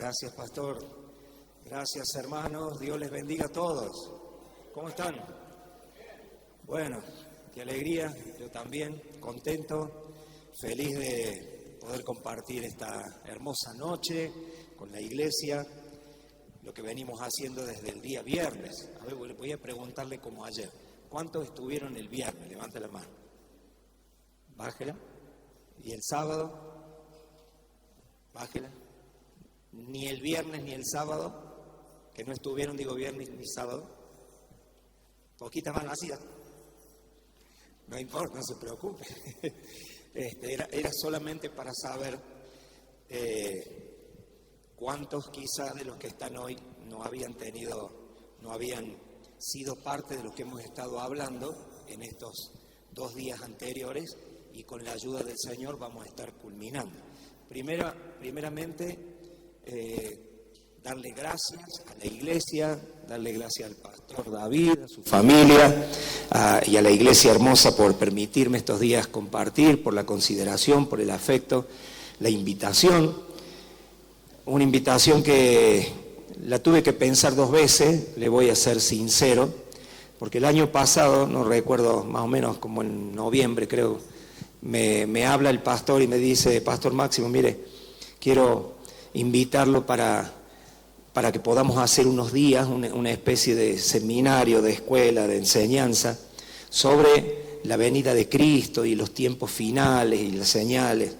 Gracias, pastor. Gracias, hermanos. Dios les bendiga a todos. ¿Cómo están? Bueno, qué alegría. Yo también, contento, feliz de poder compartir esta hermosa noche con la iglesia, lo que venimos haciendo desde el día viernes. A ver, voy a preguntarle como ayer. ¿Cuántos estuvieron el viernes? Levante la mano. Bájela. ¿Y el sábado? Bájela. Ni el viernes ni el sábado, que no estuvieron, digo viernes ni sábado. Poquita más vacía. No importa, no se preocupe. Era solamente para saber cuántos quizás de los que están hoy no habían sido parte de lo que hemos estado hablando en estos 2 días anteriores, y con la ayuda del Señor vamos a estar culminando. Primeramente, darle gracias a la iglesia, darle gracias al pastor David, a su familia y a la iglesia hermosa por permitirme estos días compartir, por la consideración, por el afecto, la invitación. Una invitación que la tuve que pensar 2 veces, le voy a ser sincero, porque el año pasado, no recuerdo, más o menos como en noviembre creo, me habla el pastor y me dice: Pastor Máximo, mire, quiero invitarlo para que podamos hacer unos días, una especie de seminario, de escuela, de enseñanza, sobre la venida de Cristo y los tiempos finales y las señales.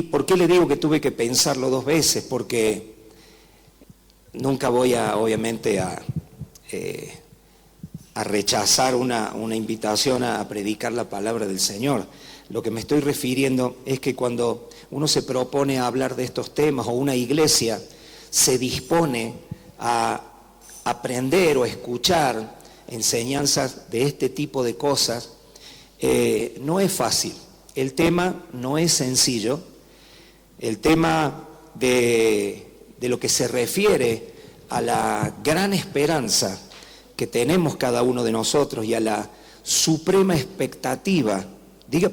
¿Por qué le digo que tuve que pensarlo 2 veces? Porque nunca voy obviamente a rechazar una invitación a predicar la palabra del Señor. Lo que me estoy refiriendo es que cuando uno se propone a hablar de estos temas, o una iglesia se dispone a aprender o escuchar enseñanzas de este tipo de cosas, no es fácil. El tema no es sencillo. El tema de lo que se refiere a la gran esperanza que tenemos cada uno de nosotros y a la suprema expectativa.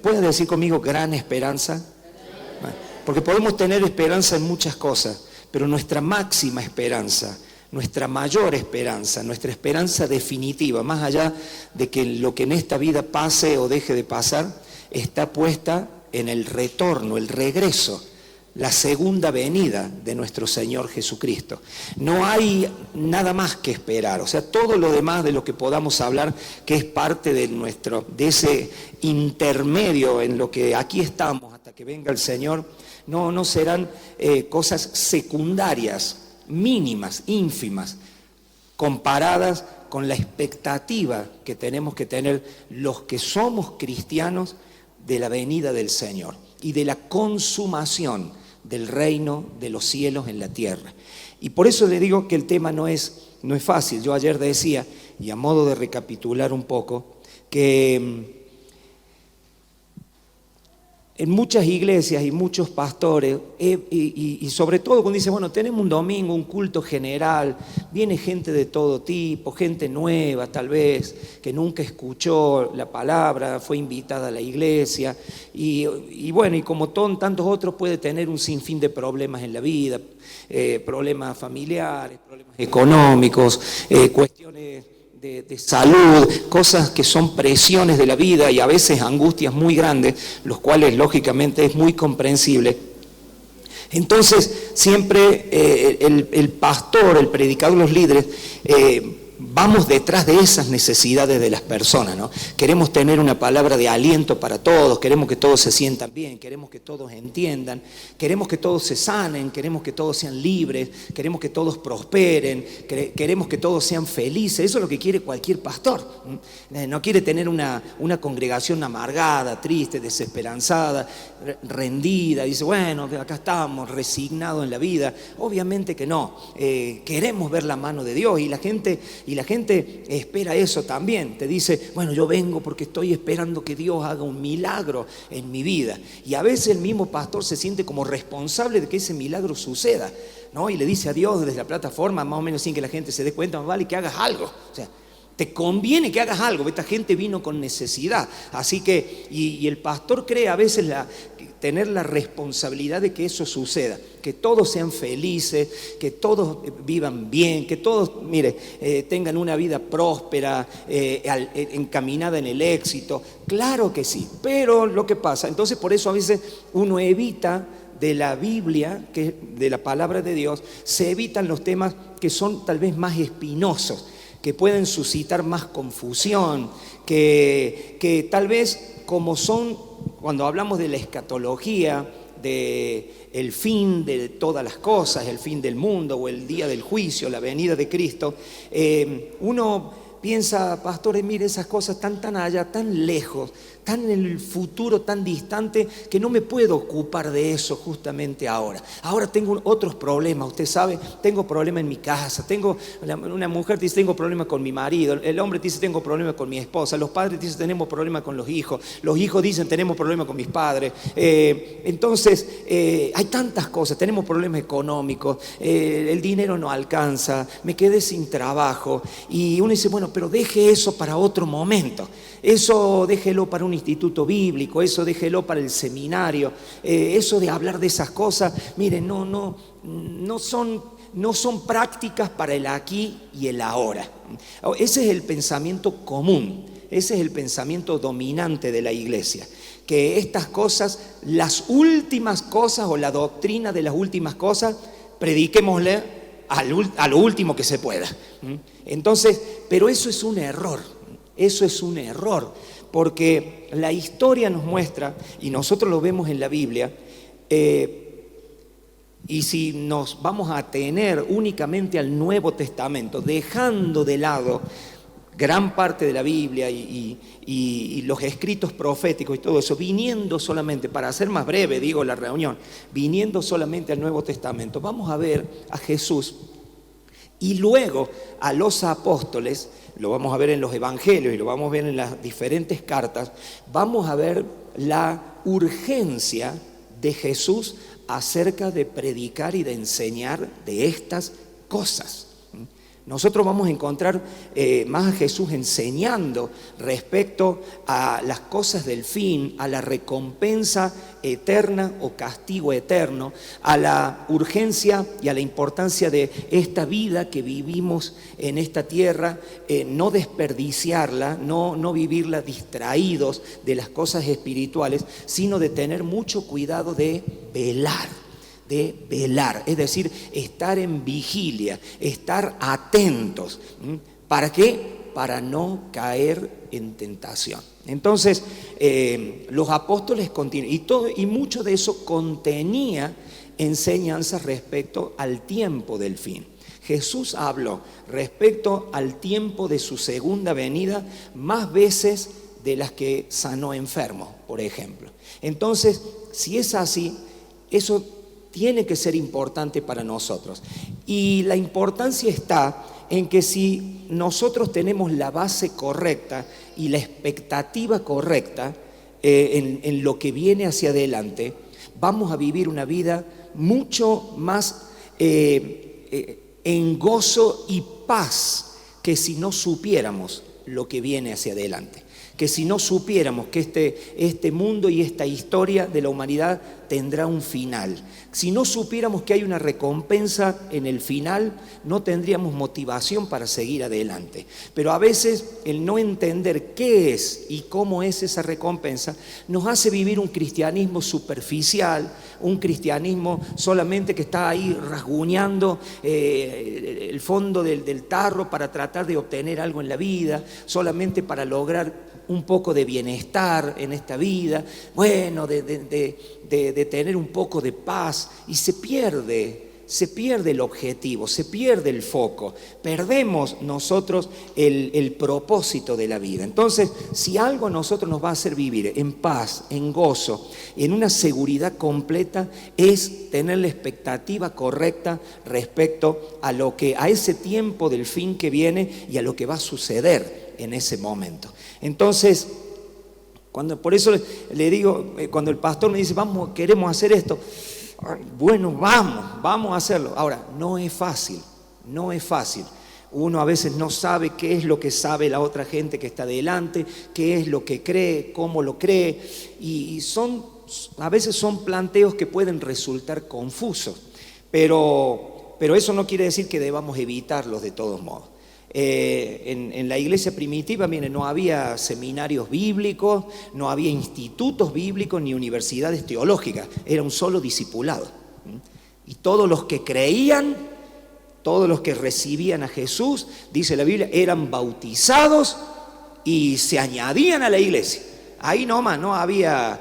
¿Puedes decir conmigo gran esperanza? Porque podemos tener esperanza en muchas cosas, pero nuestra máxima esperanza, nuestra mayor esperanza, nuestra esperanza definitiva, más allá de que lo que en esta vida pase o deje de pasar, está puesta en el retorno, el regreso, la segunda venida de nuestro Señor Jesucristo. No hay nada más que esperar. O sea, todo lo demás de lo que podamos hablar, que es parte de ese intermedio en lo que aquí estamos hasta que venga el Señor, no serán cosas secundarias, mínimas, ínfimas, comparadas con la expectativa que tenemos que tener los que somos cristianos de la venida del Señor y de la consumación del reino de los cielos en la tierra. Y por eso le digo que el tema no es fácil. Yo ayer decía, y a modo de recapitular un poco, que en muchas iglesias y muchos pastores, y sobre todo cuando dicen, bueno, tenemos un domingo, un culto general, viene gente de todo tipo, gente nueva tal vez, que nunca escuchó la palabra, fue invitada a la iglesia, y bueno, y como tantos otros puede tener un sinfín de problemas en la vida, problemas familiares, problemas económicos, cuestiones de salud, cosas que son presiones de la vida y a veces angustias muy grandes, los cuales lógicamente es muy comprensible. Entonces siempre el pastor, el predicador, los líderes, vamos detrás de esas necesidades de las personas, ¿no? Queremos tener una palabra de aliento para todos, queremos que todos se sientan bien, queremos que todos entiendan, queremos que todos se sanen, queremos que todos sean libres, queremos que todos prosperen, queremos que todos sean felices. Eso es lo que quiere cualquier pastor. No quiere tener una congregación amargada, triste, desesperanzada, rendida. Dice, bueno, acá estamos resignados en la vida. Obviamente que no. Queremos ver la mano de Dios, y la gente espera eso también. Te dice, bueno, yo vengo porque estoy esperando que Dios haga un milagro en mi vida. Y a veces el mismo pastor se siente como responsable de que ese milagro suceda, ¿no? Y le dice a Dios desde la plataforma, más o menos sin que la gente se dé cuenta, más vale que hagas algo. O sea, Te conviene que hagas algo. Esta gente vino con necesidad. Así que, y el pastor cree a veces tener la responsabilidad de que eso suceda, que todos sean felices, que todos vivan bien, que todos, tengan una vida próspera, encaminada en el éxito. Claro que sí, pero lo que pasa, entonces por eso a veces uno evita de la Biblia, de la palabra de Dios, se evitan los temas que son tal vez más espinosos, que pueden suscitar más confusión, que tal vez como son, cuando hablamos de la escatología, de el fin de todas las cosas, el fin del mundo o el día del juicio, la venida de Cristo, uno piensa, pastores, mire, esas cosas están tan allá, tan lejos, tan en el futuro, tan distante, que no me puedo ocupar de eso justamente ahora. Ahora tengo otros problemas, usted sabe, tengo problemas en mi casa, una mujer dice, tengo problemas con mi marido, el hombre dice, tengo problemas con mi esposa, los padres dicen, tenemos problemas con los hijos dicen, tenemos problemas con mis padres. Entonces, hay tantas cosas, tenemos problemas económicos, el dinero no alcanza, me quedé sin trabajo, y uno dice, bueno, pero deje eso para otro momento. Eso déjelo para un instituto bíblico, eso déjelo para el seminario, eso de hablar de esas cosas, miren, no son prácticas para el aquí y el ahora. Ese es el pensamiento común, ese es el pensamiento dominante de la iglesia, que estas cosas, las últimas cosas o la doctrina de las últimas cosas, prediquémosle a lo último que se pueda. Entonces, pero eso es un error. Eso es un error, porque la historia nos muestra, y nosotros lo vemos en la Biblia, y si nos vamos a atener únicamente al Nuevo Testamento, dejando de lado gran parte de la Biblia y los escritos proféticos y todo eso, viniendo solamente, para hacer más breve, digo, la reunión, viniendo solamente al Nuevo Testamento, vamos a ver a Jesús y luego a los apóstoles. Lo vamos a ver en los evangelios y lo vamos a ver en las diferentes cartas. Vamos a ver la urgencia de Jesús acerca de predicar y de enseñar de estas cosas. Nosotros vamos a encontrar más a Jesús enseñando respecto a las cosas del fin, a la recompensa eterna o castigo eterno, a la urgencia y a la importancia de esta vida que vivimos en esta tierra, no desperdiciarla, no vivirla distraídos de las cosas espirituales, sino de tener mucho cuidado de velar, es decir, estar en vigilia, estar atentos. ¿Para qué? Para no caer en tentación. Entonces, los apóstoles continúan, y mucho de eso contenía enseñanzas respecto al tiempo del fin. Jesús habló respecto al tiempo de su segunda venida más veces de las que sanó enfermos, por ejemplo. Entonces, si es así, eso tiene que ser importante para nosotros. Y la importancia está en que si nosotros tenemos la base correcta y la expectativa correcta en lo que viene hacia adelante, vamos a vivir una vida mucho más en gozo y paz que si no supiéramos lo que viene hacia adelante. Que si no supiéramos que este mundo y esta historia de la humanidad tendrá un final. Si no supiéramos que hay una recompensa en el final, no tendríamos motivación para seguir adelante. Pero a veces el no entender qué es y cómo es esa recompensa nos hace vivir un cristianismo superficial, un cristianismo solamente que está ahí rasguñando el fondo del tarro para tratar de obtener algo en la vida, solamente para lograr un poco de bienestar en esta vida, bueno, de tener un poco de paz, y se pierde el objetivo, se pierde el foco, perdemos nosotros el propósito de la vida. Entonces, si algo a nosotros nos va a hacer vivir en paz, en gozo, en una seguridad completa, es tener la expectativa correcta respecto a ese tiempo del fin que viene y a lo que va a suceder en ese momento. Entonces, por eso le digo, cuando el pastor me dice, queremos hacer esto, bueno, vamos a hacerlo. Ahora, no es fácil. Uno a veces no sabe qué es lo que sabe la otra gente que está delante, qué es lo que cree, cómo lo cree, y a veces son planteos que pueden resultar confusos, pero eso no quiere decir que debamos evitarlos de todos modos. En la iglesia primitiva, miren, no había seminarios bíblicos, no había institutos bíblicos ni universidades teológicas, era un solo discipulado. Y todos los que creían, todos los que recibían a Jesús, dice la Biblia, eran bautizados y se añadían a la iglesia. Ahí nomás no había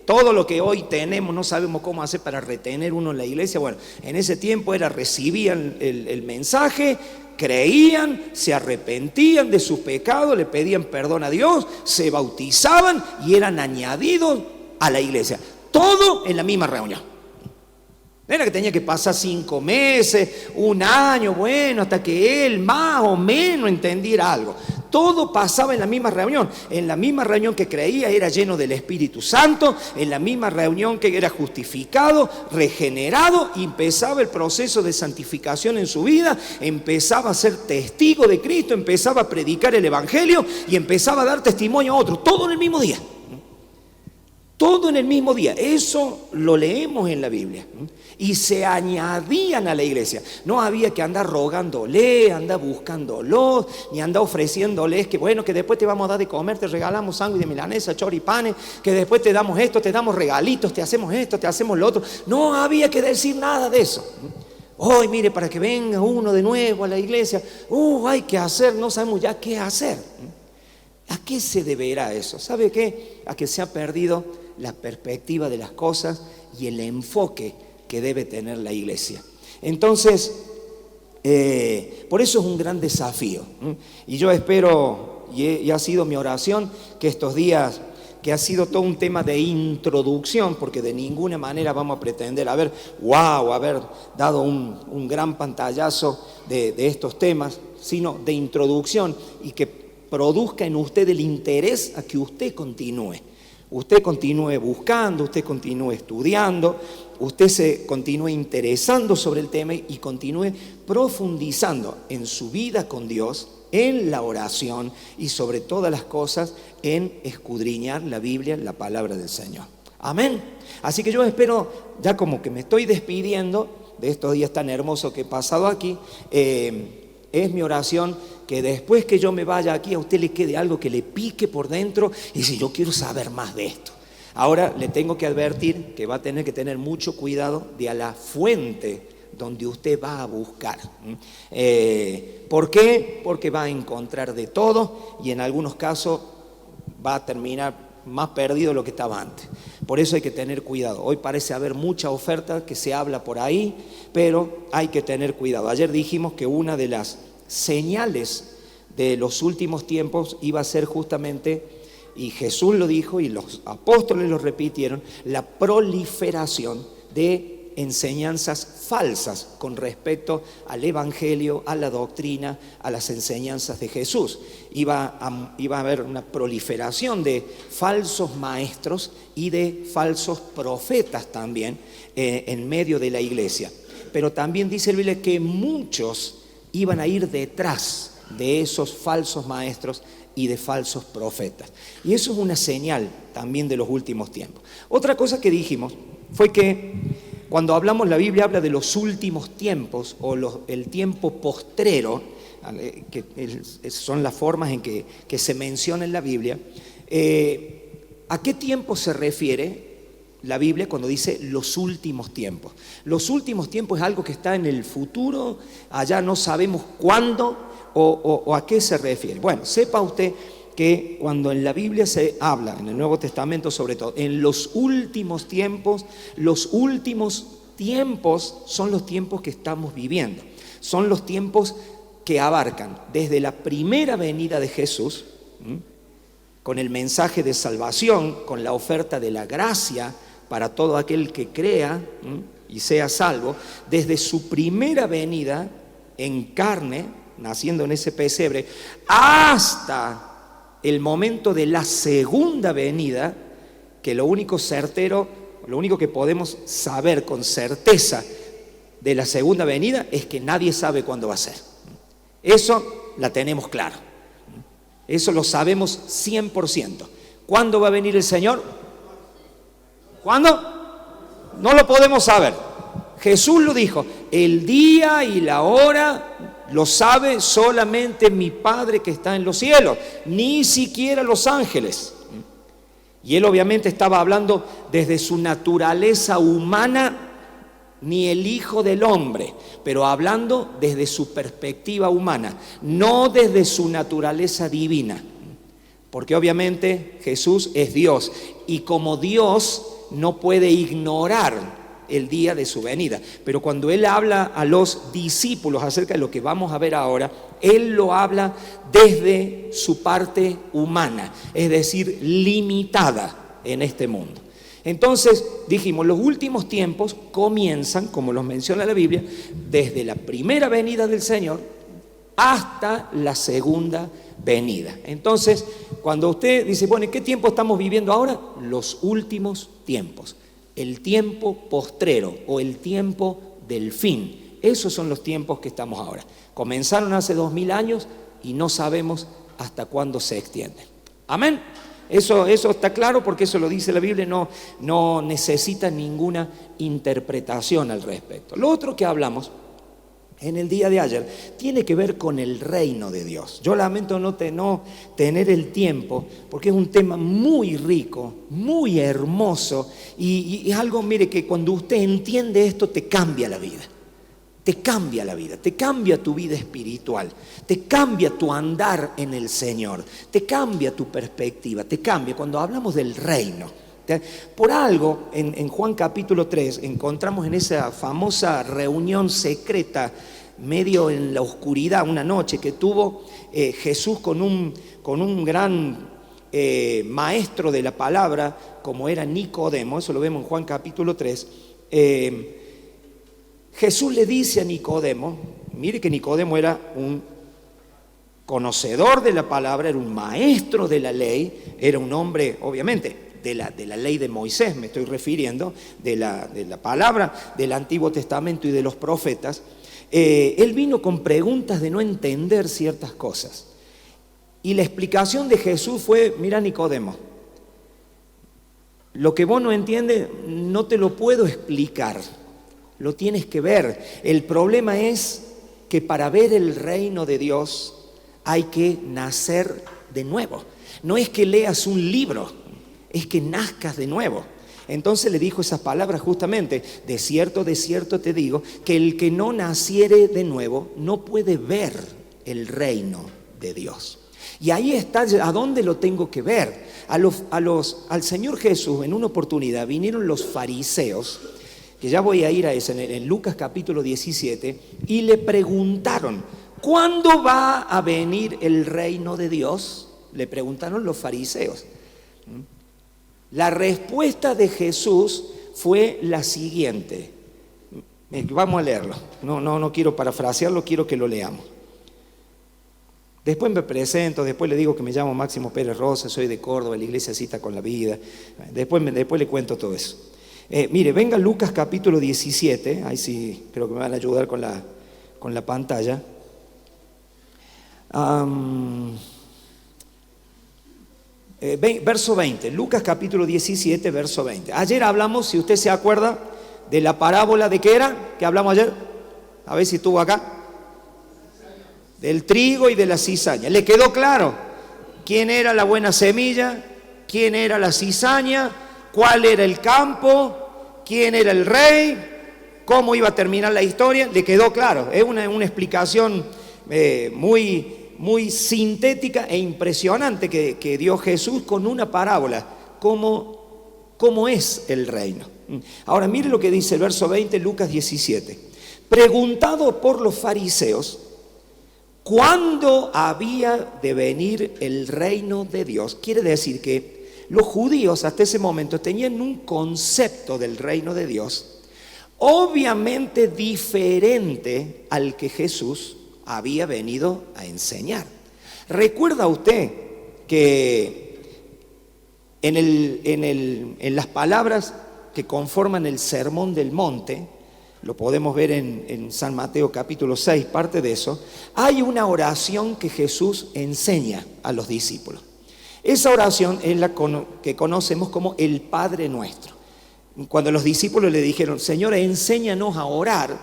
todo lo que hoy tenemos, no sabemos cómo hacer para retener uno en la iglesia. Bueno, en ese tiempo recibían el mensaje, creían, se arrepentían de sus pecados, le pedían perdón a Dios, se bautizaban y eran añadidos a la iglesia. Todo en la misma reunión. No era que tenía que pasar 5 meses, 1 año, bueno, hasta que él más o menos entendiera algo. Todo pasaba en la misma reunión. En la misma reunión que creía era lleno del Espíritu Santo, en la misma reunión que era justificado, regenerado, y empezaba el proceso de santificación en su vida, empezaba a ser testigo de Cristo, empezaba a predicar el Evangelio y empezaba a dar testimonio a otros, todo en el mismo día. Todo en el mismo día. Eso lo leemos en la Biblia. Y se añadían a la iglesia. No había que andar rogándole, andar buscándolos, ni andar ofreciéndoles que bueno, que después te vamos a dar de comer, te regalamos sándwich de milanesa, choripanes, que después te damos esto, te damos regalitos, te hacemos esto, te hacemos lo otro. No había que decir nada de eso. Hoy, mire, para que venga uno de nuevo a la iglesia, hay que hacer, no sabemos ya qué hacer. ¿A qué se deberá eso? ¿Sabe qué? A que se ha perdido la perspectiva de las cosas y el enfoque que debe tener la iglesia. Entonces, por eso es un gran desafío. Y yo espero, y ha sido mi oración, que estos días, que ha sido todo un tema de introducción, porque de ninguna manera vamos a pretender haber dado un gran pantallazo de estos temas, sino de introducción, y que produzca en usted el interés a que usted continúe. Usted continúe buscando, usted continúe estudiando, usted se continúe interesando sobre el tema y continúe profundizando en su vida con Dios, en la oración y sobre todas las cosas en escudriñar la Biblia, la palabra del Señor. Amén. Así que yo espero, ya como que me estoy despidiendo de estos días tan hermosos que he pasado aquí, es mi oración que después que yo me vaya aquí a usted le quede algo que le pique por dentro y dice, yo quiero saber más de esto. Ahora le tengo que advertir que va a tener que tener mucho cuidado de a la fuente donde usted va a buscar. ¿Por qué? Porque va a encontrar de todo y en algunos casos va a terminar más perdido de lo que estaba antes. Por eso hay que tener cuidado. Hoy parece haber mucha oferta que se habla por ahí, pero hay que tener cuidado. Ayer dijimos que una de las señales de los últimos tiempos iba a ser justamente, y Jesús lo dijo y los apóstoles lo repitieron, la proliferación de enseñanzas falsas con respecto al evangelio, a la doctrina, a las enseñanzas de Jesús. Iba a haber una proliferación de falsos maestros y de falsos profetas también en medio de la iglesia. Pero también dice la Biblia que muchos iban a ir detrás de esos falsos maestros y de falsos profetas. Y eso es una señal también de los últimos tiempos. Otra cosa que dijimos fue que cuando hablamos, la Biblia habla de los últimos tiempos o el tiempo postrero, que son las formas en que se menciona en la Biblia. ¿A qué tiempo se refiere la Biblia cuando dice los últimos tiempos? Los últimos tiempos es algo que está en el futuro, allá no sabemos cuándo o a qué se refiere. Bueno, sepa usted que cuando en la Biblia se habla, en el Nuevo Testamento sobre todo, en los últimos tiempos son los tiempos que estamos viviendo. Son los tiempos que abarcan desde la primera venida de Jesús, con el mensaje de salvación, con la oferta de la gracia para todo aquel que crea y sea salvo, desde su primera venida en carne, naciendo en ese pesebre, hasta el momento de la segunda venida, que lo único certero, lo único que podemos saber con certeza de la segunda venida es que nadie sabe cuándo va a ser. Eso la tenemos claro. Eso lo sabemos 100%. ¿Cuándo va a venir el Señor? ¿Cuándo? No lo podemos saber. Jesús lo dijo, el día y la hora lo sabe solamente mi Padre que está en los cielos, ni siquiera los ángeles. Y él obviamente estaba hablando desde su naturaleza humana, ni el Hijo del Hombre, pero hablando desde su perspectiva humana, no desde su naturaleza divina. Porque obviamente Jesús es Dios y como Dios no puede ignorar el día de su venida. Pero cuando él habla a los discípulos acerca de lo que vamos a ver ahora, él lo habla desde su parte humana, es decir, limitada en este mundo. Entonces, dijimos, los últimos tiempos comienzan, como los menciona la Biblia, desde la primera venida del Señor hasta la segunda venida. Entonces, cuando usted dice, bueno, ¿qué tiempo estamos viviendo ahora? Los últimos tiempos. El tiempo postrero o el tiempo del fin. Esos son los tiempos que estamos ahora. Comenzaron hace 2000 años y no sabemos hasta cuándo se extienden. Amén. Eso está claro porque eso lo dice la Biblia, no necesita ninguna interpretación al respecto. Lo otro que hablamos en el día de ayer tiene que ver con el reino de Dios. Yo lamento no tener el tiempo porque es un tema muy rico, muy hermoso y es algo, mire, que cuando usted entiende esto te cambia la vida. Te cambia la vida, te cambia tu vida espiritual, te cambia tu andar en el Señor, te cambia tu perspectiva, te cambia cuando hablamos del reino. Por algo, en Juan capítulo 3, encontramos en esa famosa reunión secreta, medio en la oscuridad, una noche que tuvo Jesús con un gran maestro de la palabra, como era Nicodemo, eso lo vemos en Juan capítulo 3, Jesús le dice a Nicodemo, mire que Nicodemo era un conocedor de la palabra, era un maestro de la ley, era un hombre, obviamente, de la ley de Moisés, me estoy refiriendo, de la palabra del Antiguo Testamento y de los profetas. Él vino con preguntas de no entender ciertas cosas. Y la explicación de Jesús fue, mira Nicodemo, lo que vos no entiendes no te lo puedo explicar. Lo tienes que ver. El problema es que para ver el reino de Dios hay que nacer de nuevo. No es que leas un libro, es que nazcas de nuevo. Entonces le dijo esas palabras justamente, de cierto te digo, que el que no naciere de nuevo no puede ver el reino de Dios. Y ahí está, ¿a dónde lo tengo que ver? Al Señor Jesús en una oportunidad vinieron los fariseos, que ya voy a ir a eso, en Lucas capítulo 17, y le preguntaron, ¿cuándo va a venir el reino de Dios? Le preguntaron los fariseos. La respuesta de Jesús fue la siguiente. Vamos a leerlo. No quiero parafrasearlo, quiero que lo leamos. Después me presento, después le digo que me llamo Máximo Pérez Rosa, soy de Córdoba, la iglesia Cita con la Vida. Después le cuento todo eso. Mire, venga Lucas capítulo 17, ahí sí creo que me van a ayudar con la pantalla. Verso 20, Lucas capítulo 17, verso 20. Ayer hablamos, si usted se acuerda, de la parábola de ¿qué era? ¿Qué hablamos ayer? A ver si estuvo acá. Del trigo y de la cizaña. ¿Le quedó claro quién era la buena semilla? ¿Quién era la cizaña? ¿Cuál era el campo? ¿Quién era el rey? ¿Cómo iba a terminar la historia? ¿Le quedó claro? Es una explicación muy sintética e impresionante que dio Jesús con una parábola. ¿Cómo es el reino? Ahora mire lo que dice el verso 20, Lucas 17. Preguntado por los fariseos, ¿cuándo había de venir el reino de Dios? Quiere decir que los judíos hasta ese momento tenían un concepto del reino de Dios obviamente diferente al que Jesús había venido a enseñar. ¿Recuerda usted que en las palabras que conforman el Sermón del Monte, lo podemos ver en San Mateo capítulo 6, parte de eso, hay una oración que Jesús enseña a los discípulos. Esa oración es la que conocemos como el Padre Nuestro. Cuando los discípulos le dijeron, Señor, enséñanos a orar,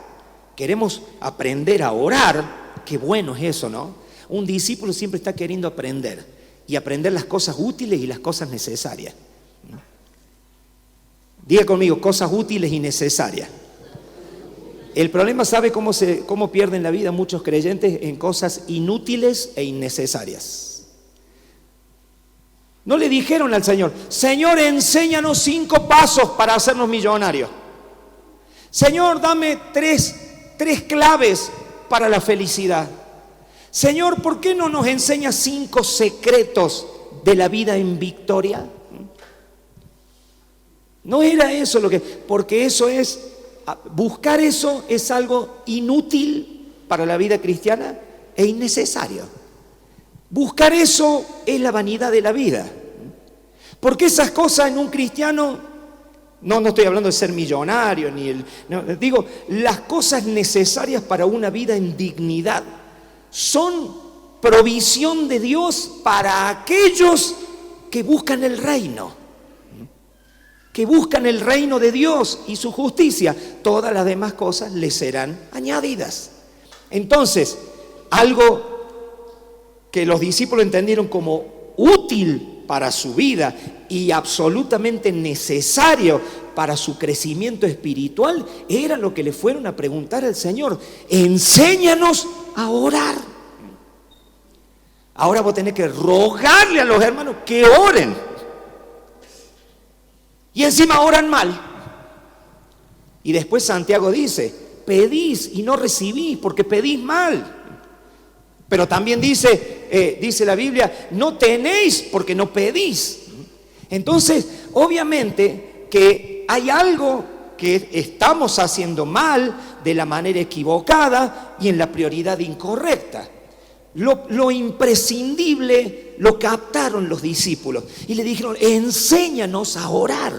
queremos aprender a orar, qué bueno es eso, ¿no? Un discípulo siempre está queriendo aprender, y aprender las cosas útiles y las cosas necesarias. Diga conmigo, cosas útiles y necesarias. El problema, ¿sabe cómo pierden la vida muchos creyentes? En cosas inútiles e innecesarias. No le dijeron al Señor, Señor, enséñanos 5 pasos para hacernos millonarios. Señor, dame tres claves para la felicidad. Señor, ¿por qué no nos enseñas 5 secretos de la vida en victoria? No era eso porque buscar eso es algo inútil para la vida cristiana e innecesario. Buscar eso es la vanidad de la vida. Porque esas cosas en un cristiano, no estoy hablando de ser millonario, digo, las cosas necesarias para una vida en dignidad son provisión de Dios para aquellos que buscan el reino. Que buscan el reino de Dios y su justicia. Todas las demás cosas les serán añadidas. Entonces, algo que los discípulos entendieron como útil para su vida y absolutamente necesario para su crecimiento espiritual, era lo que le fueron a preguntar al Señor. Enséñanos a orar. Ahora vos tenés que rogarle a los hermanos que oren. Y encima oran mal. Y después Santiago dice, pedís y no recibís porque pedís mal. Pero también dice la Biblia, no tenéis porque no pedís. Entonces, obviamente que hay algo que estamos haciendo mal, de la manera equivocada y en la prioridad incorrecta. Lo imprescindible lo captaron los discípulos y le dijeron, enséñanos a orar.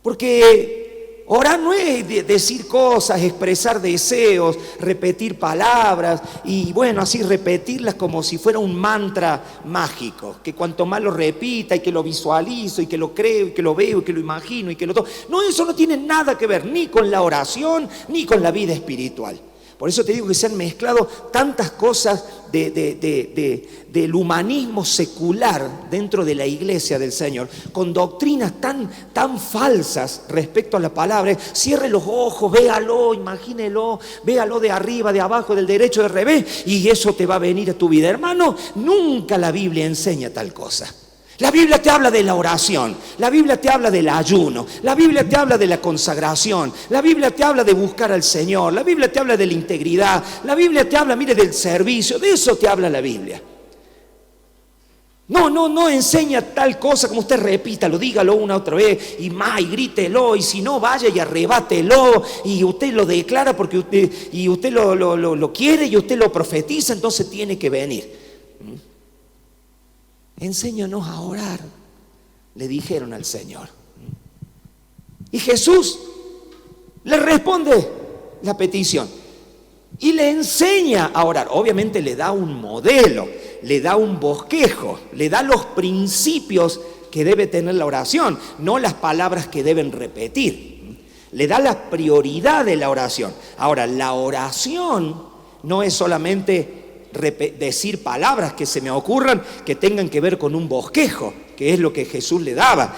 Porque orar no es decir cosas, expresar deseos, repetir palabras y bueno, así repetirlas como si fuera un mantra mágico, que cuanto más lo repita y que lo visualizo y que lo creo y que lo veo y que lo imagino y que lo toco. No, eso no tiene nada que ver ni con la oración ni con la vida espiritual. Por eso te digo que se han mezclado tantas cosas del humanismo secular dentro de la iglesia del Señor, con doctrinas tan falsas respecto a la palabra. Cierre los ojos, véalo, imagínelo, véalo de arriba, de abajo, del derecho, del revés, y eso te va a venir a tu vida. Hermano, nunca la Biblia enseña tal cosa. La Biblia te habla de la oración, la Biblia te habla del ayuno, la Biblia te habla de la consagración, la Biblia te habla de buscar al Señor, la Biblia te habla de la integridad, la Biblia te habla, mire, del servicio, de eso te habla la Biblia. No enseña tal cosa como usted repítalo, dígalo una otra vez y más, y grítelo, y si no vaya y arrebátelo, y usted lo declara porque usted lo quiere y usted lo profetiza, entonces tiene que venir. Enséñanos a orar, le dijeron al Señor. Y Jesús le responde la petición y le enseña a orar. Obviamente le da un modelo, le da un bosquejo, le da los principios que debe tener la oración, no las palabras que deben repetir. Le da la prioridad de la oración. Ahora, la oración no es solamente decir palabras que se me ocurran que tengan que ver con un bosquejo, que es lo que Jesús le daba.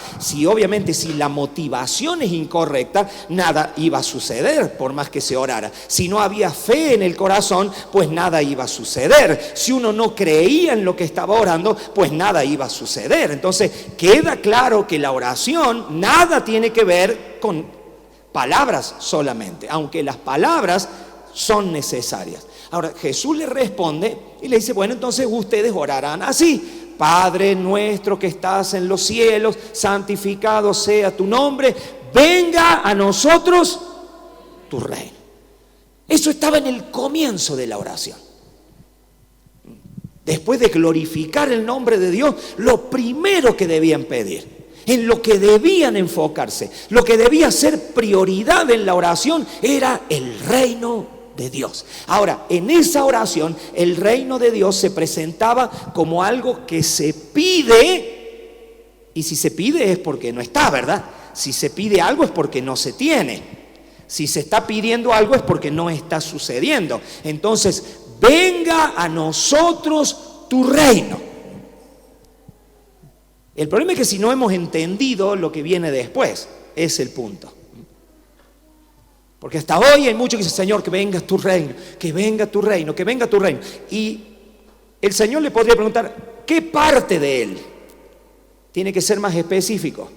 Obviamente si la motivación es incorrecta, nada iba a suceder por más que se orara. Si no había fe en el corazón, pues nada iba a suceder. Si uno no creía en lo que estaba orando, pues nada iba a suceder. Entonces queda claro que la oración nada tiene que ver con palabras solamente, aunque las palabras son necesarias. Ahora Jesús le responde y le dice, bueno, entonces ustedes orarán así: Padre nuestro que estás en los cielos, santificado sea tu nombre, venga a nosotros tu reino. Eso estaba en el comienzo de la oración. Después de glorificar el nombre de Dios, lo primero que debían pedir: en lo que debían enfocarse. Lo que debía ser prioridad en la oración era el reino de Dios. Ahora, en esa oración, el reino de Dios se presentaba como algo que se pide, y si se pide es porque no está, ¿verdad? Si se pide algo es porque no se tiene. Si se está pidiendo algo es porque no está sucediendo. Entonces, venga a nosotros tu reino. El problema es que si no hemos entendido lo que viene después, es el punto. Porque hasta hoy hay muchos que dicen, Señor, que venga tu reino, que venga tu reino, que venga tu reino. Y el Señor le podría preguntar, ¿qué parte de Él? Tiene que ser más específico.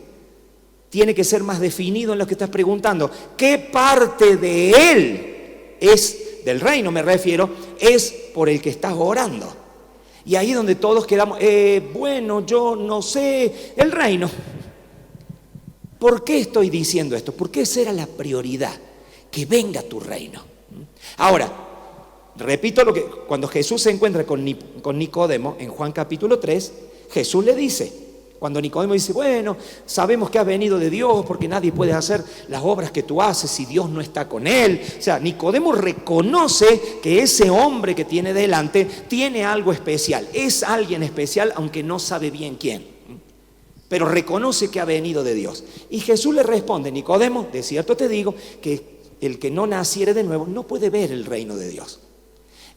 Tiene que ser más definido en lo que estás preguntando. ¿Qué parte de Él es, del reino me refiero, es por el que estás orando? Y ahí es donde todos quedamos, bueno, yo no sé, el reino. ¿Por qué estoy diciendo esto? Porque esa era la prioridad, que venga tu reino. Ahora, repito lo que cuando Jesús se encuentra con Nicodemo en Juan capítulo 3, Jesús le dice, cuando Nicodemo dice, bueno, sabemos que has venido de Dios porque nadie puede hacer las obras que tú haces si Dios no está con él. O sea, Nicodemo reconoce que ese hombre que tiene delante tiene algo especial. Es alguien especial aunque no sabe bien quién. Pero reconoce que ha venido de Dios. Y Jesús le responde, Nicodemo, de cierto te digo que el que no naciere de nuevo no puede ver el reino de Dios.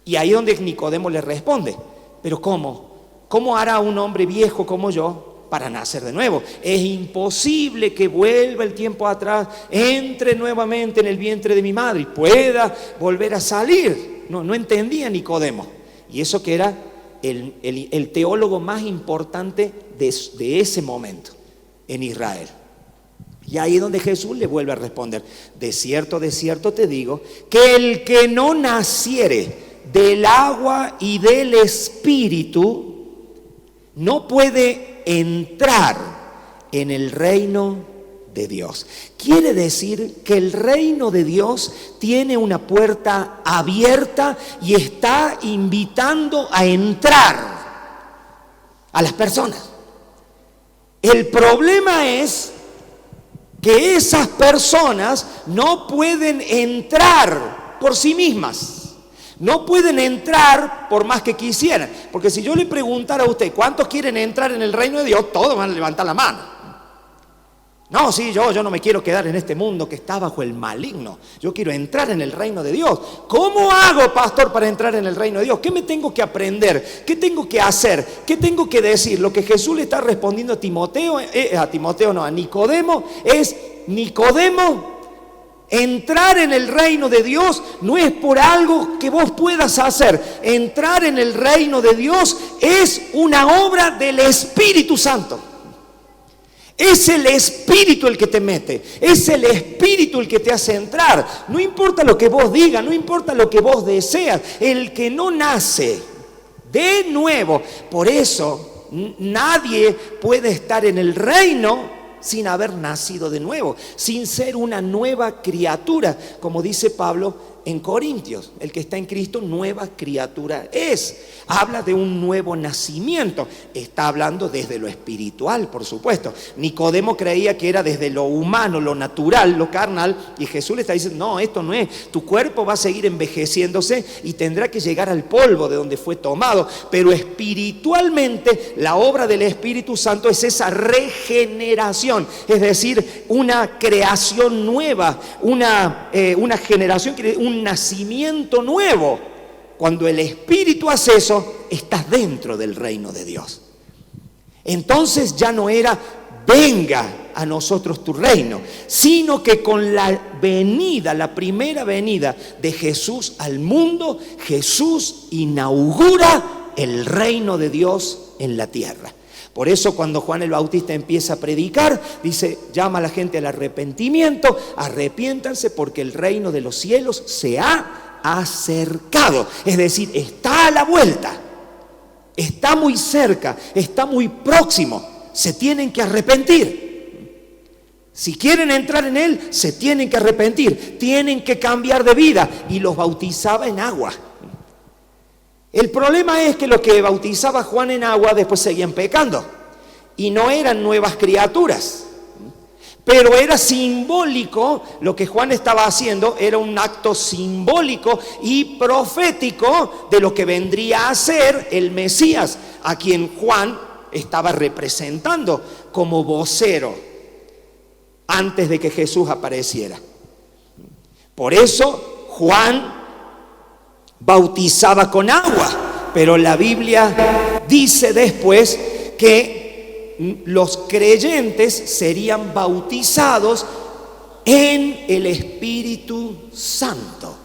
Y ahí es donde Nicodemo le responde, pero ¿cómo? ¿Cómo hará un hombre viejo como yo para nacer de nuevo? Es imposible que vuelva el tiempo atrás, entre nuevamente en el vientre de mi madre y pueda volver a salir. No entendía Nicodemo. Y eso que era el teólogo más importante de ese momento en Israel. Y ahí es donde Jesús le vuelve a responder, de cierto te digo, que el que no naciere del agua y del espíritu no puede entrar en el reino de Dios. Quiere decir que el reino de Dios tiene una puerta abierta y está invitando a entrar a las personas. El problema es que esas personas no pueden entrar por sí mismas. No pueden entrar por más que quisieran. Porque si yo le preguntara a usted, ¿cuántos quieren entrar en el reino de Dios? Todos van a levantar la mano. No, sí, yo no me quiero quedar en este mundo que está bajo el maligno. Yo quiero entrar en el reino de Dios. ¿Cómo hago, pastor, para entrar en el reino de Dios? ¿Qué me tengo que aprender? ¿Qué tengo que hacer? ¿Qué tengo que decir? Lo que Jesús le está respondiendo a Nicodemo es, Nicodemo, entrar en el reino de Dios no es por algo que vos puedas hacer. Entrar en el reino de Dios es una obra del Espíritu Santo. Es el Espíritu el que te mete, es el Espíritu el que te hace entrar. No importa lo que vos digas, no importa lo que vos deseas, el que no nace de nuevo. Por eso nadie puede estar en el reino sin haber nacido de nuevo, sin ser una nueva criatura, como dice Pablo en Corintios. El que está en Cristo, nueva criatura es. Habla de un nuevo nacimiento. Está hablando desde lo espiritual, por supuesto. Nicodemo creía que era desde lo humano, lo natural, lo carnal, y Jesús le está diciendo, no, esto no es. Tu cuerpo va a seguir envejeciéndose y tendrá que llegar al polvo de donde fue tomado, pero espiritualmente la obra del Espíritu Santo es esa regeneración, es decir, una creación nueva, una generación, un nacimiento nuevo. Cuando el Espíritu hace eso, estás dentro del reino de Dios. Entonces ya no era venga a nosotros tu reino, sino que con la primera venida de Jesús al mundo, Jesús inaugura el reino de Dios en la tierra. Por eso cuando Juan el Bautista empieza a predicar, dice, llama a la gente al arrepentimiento, arrepiéntanse porque el reino de los cielos se ha acercado. Es decir, está a la vuelta, está muy cerca, está muy próximo. Se tienen que arrepentir. Si quieren entrar en él, se tienen que arrepentir, tienen que cambiar de vida. Y los bautizaba en agua. El problema es que los que bautizaba Juan en agua después seguían pecando. y no eran nuevas criaturas. Pero era simbólico, lo que Juan estaba haciendo era un acto simbólico y profético de lo que vendría a ser el Mesías, a quien Juan estaba representando como vocero antes de que Jesús apareciera. Por eso Juan bautizaba con agua, pero la Biblia dice después que los creyentes serían bautizados en el Espíritu Santo.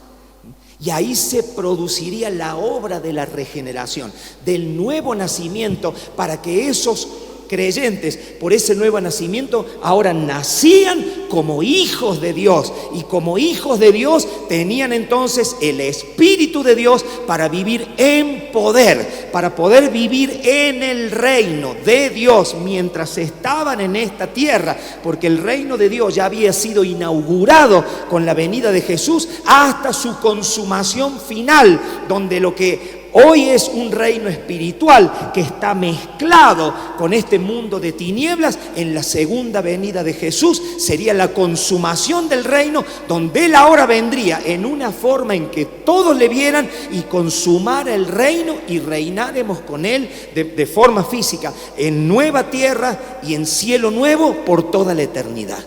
Y ahí se produciría la obra de la regeneración, del nuevo nacimiento, para que esos creyentes, por ese nuevo nacimiento, ahora nacían como hijos de Dios. Y como hijos de Dios tenían entonces el Espíritu de Dios para vivir en poder, para poder vivir en el reino de Dios mientras estaban en esta tierra, porque el reino de Dios ya había sido inaugurado con la venida de Jesús hasta su consumación final, donde lo que hoy es un reino espiritual que está mezclado con este mundo de tinieblas, en la segunda venida de Jesús sería la consumación del reino, donde Él ahora vendría en una forma en que todos le vieran y consumara el reino, y reinaremos con Él de forma física en nueva tierra y en cielo nuevo por toda la eternidad.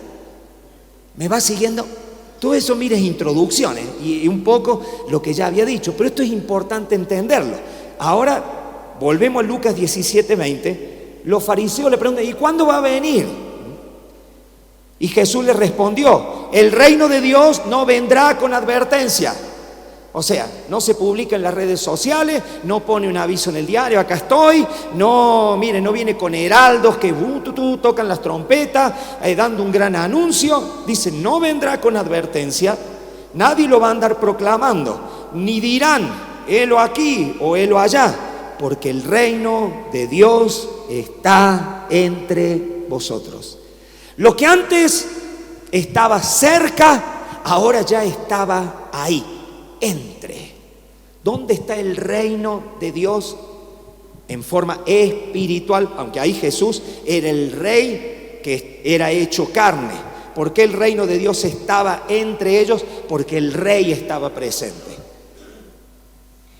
¿Me va siguiendo? Todo eso, mire, es introducciones y un poco lo que ya había dicho, pero esto es importante entenderlo. Ahora, volvemos a Lucas 17:20. Los fariseos le preguntan: ¿y cuándo va a venir? Y Jesús les respondió: el reino de Dios no vendrá con advertencia. O sea, no se publica en las redes sociales, no pone un aviso en el diario, acá estoy, no, mire, no viene con heraldos que tocan las trompetas, dando un gran anuncio. Dice, no vendrá con advertencia, nadie lo va a andar proclamando, ni dirán, helo aquí o helo allá, porque el reino de Dios está entre vosotros. Lo que antes estaba cerca, ahora ya estaba ahí. Entre. ¿Dónde está el reino de Dios en forma espiritual? Aunque ahí Jesús era el rey que era hecho carne. ¿Por qué el reino de Dios estaba entre ellos? Porque el rey estaba presente.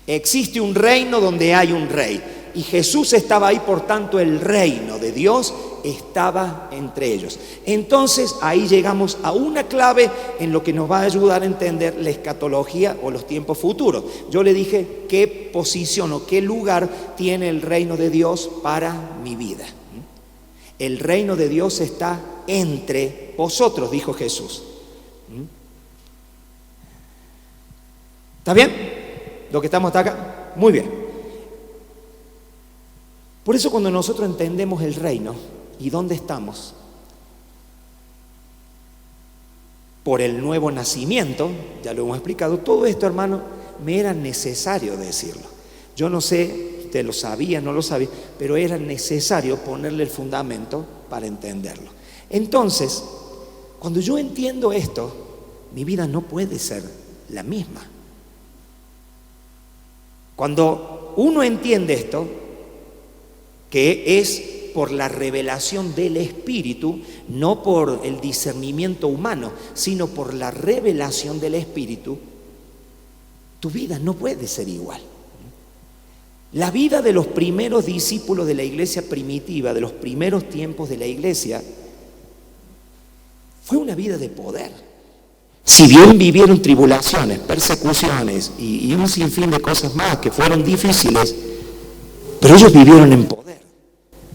Existe un reino donde hay un rey, y Jesús estaba ahí, por tanto el reino de Dios estaba entre ellos. Entonces ahí llegamos a una clave en lo que nos va a ayudar a entender la escatología o los tiempos futuros. Yo le dije qué posición o qué lugar tiene el reino de Dios para mi vida. El reino de Dios está entre vosotros, dijo Jesús. ¿Está bien? ¿Lo que estamos hasta acá? Muy bien. Por eso cuando nosotros entendemos el reino y dónde estamos, por el nuevo nacimiento, ya lo hemos explicado, todo esto, hermano, me era necesario decirlo. Yo no sé, usted lo sabía, no lo sabía, pero era necesario ponerle el fundamento para entenderlo. Entonces, cuando yo entiendo esto, mi vida no puede ser la misma. Cuando uno entiende esto, que es por la revelación del Espíritu, no por el discernimiento humano, sino por la revelación del Espíritu, tu vida no puede ser igual. La vida de los primeros discípulos de la iglesia primitiva, de los primeros tiempos de la iglesia, fue una vida de poder. Si bien vivieron tribulaciones, persecuciones y un sinfín de cosas más que fueron difíciles, pero ellos vivieron en poder,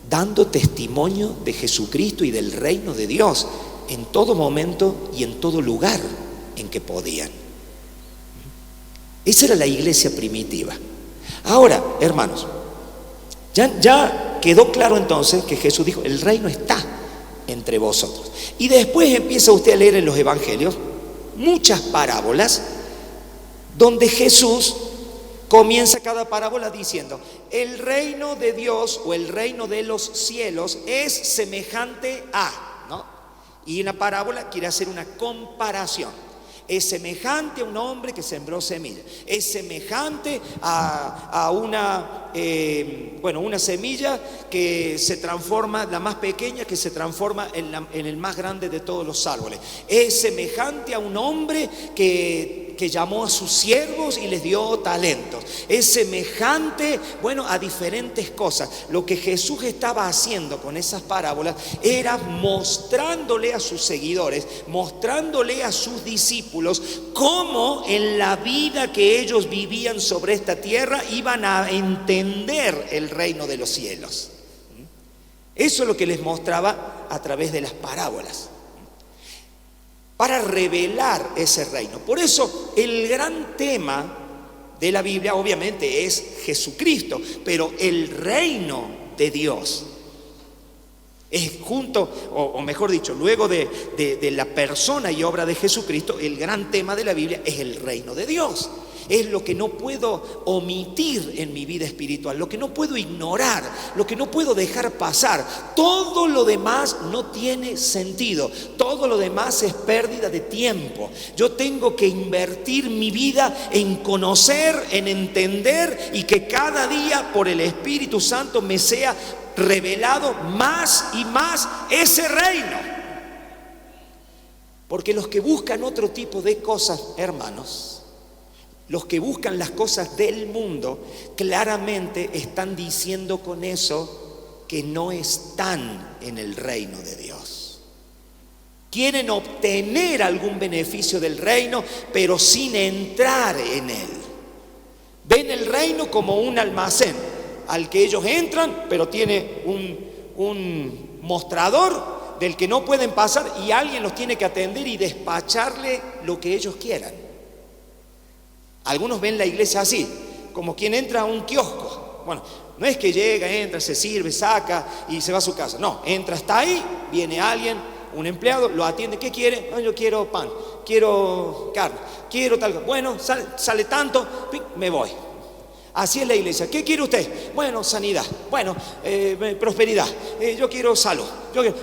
dando testimonio de Jesucristo y del reino de Dios en todo momento y en todo lugar en que podían. Esa era la iglesia primitiva. Ahora, hermanos, ya quedó claro entonces que Jesús dijo, el reino está entre vosotros. Y después empieza usted a leer en los evangelios muchas parábolas donde Jesús comienza cada parábola diciendo, el reino de Dios o el reino de los cielos es semejante a, ¿no? Y una parábola quiere hacer una comparación. Es semejante a un hombre que sembró semilla. Es semejante a una semilla que se transforma, la más pequeña, que se transforma en el más grande de todos los árboles. Es semejante a un hombre que llamó a sus siervos y les dio talentos. Es semejante, a diferentes cosas. Lo que Jesús estaba haciendo con esas parábolas era mostrándole a sus seguidores, mostrándole a sus discípulos cómo en la vida que ellos vivían sobre esta tierra iban a entender el reino de los cielos. Eso es lo que les mostraba a través de las parábolas, para revelar ese reino. Por eso el gran tema de la Biblia obviamente es Jesucristo, pero el reino de Dios es o mejor dicho, luego de la persona y obra de Jesucristo, el gran tema de la Biblia es el reino de Dios. Es lo que no puedo omitir en mi vida espiritual, lo que no puedo ignorar, lo que no puedo dejar pasar. Todo lo demás no tiene sentido, todo lo demás es pérdida de tiempo. Yo tengo que invertir mi vida en conocer, en entender, y que cada día por el Espíritu Santo me sea revelado más y más ese reino. Porque los que buscan otro tipo de cosas, hermanos, los que buscan las cosas del mundo, claramente están diciendo con eso que no están en el reino de Dios. Quieren obtener algún beneficio del reino, pero sin entrar en él. Ven el reino como un almacén al que ellos entran, pero tiene un mostrador del que no pueden pasar y alguien los tiene que atender y despacharle lo que ellos quieran. Algunos ven la iglesia así, como quien entra a un kiosco. Bueno, no es que llega, entra, se sirve, saca y se va a su casa. No, entra, está ahí, viene alguien, un empleado, lo atiende. ¿Qué quiere? No, yo quiero pan, quiero carne, quiero tal cosa. Bueno, sale tanto, me voy. Así es la iglesia. ¿Qué quiere usted? Bueno, sanidad. Bueno, prosperidad. Yo quiero salud.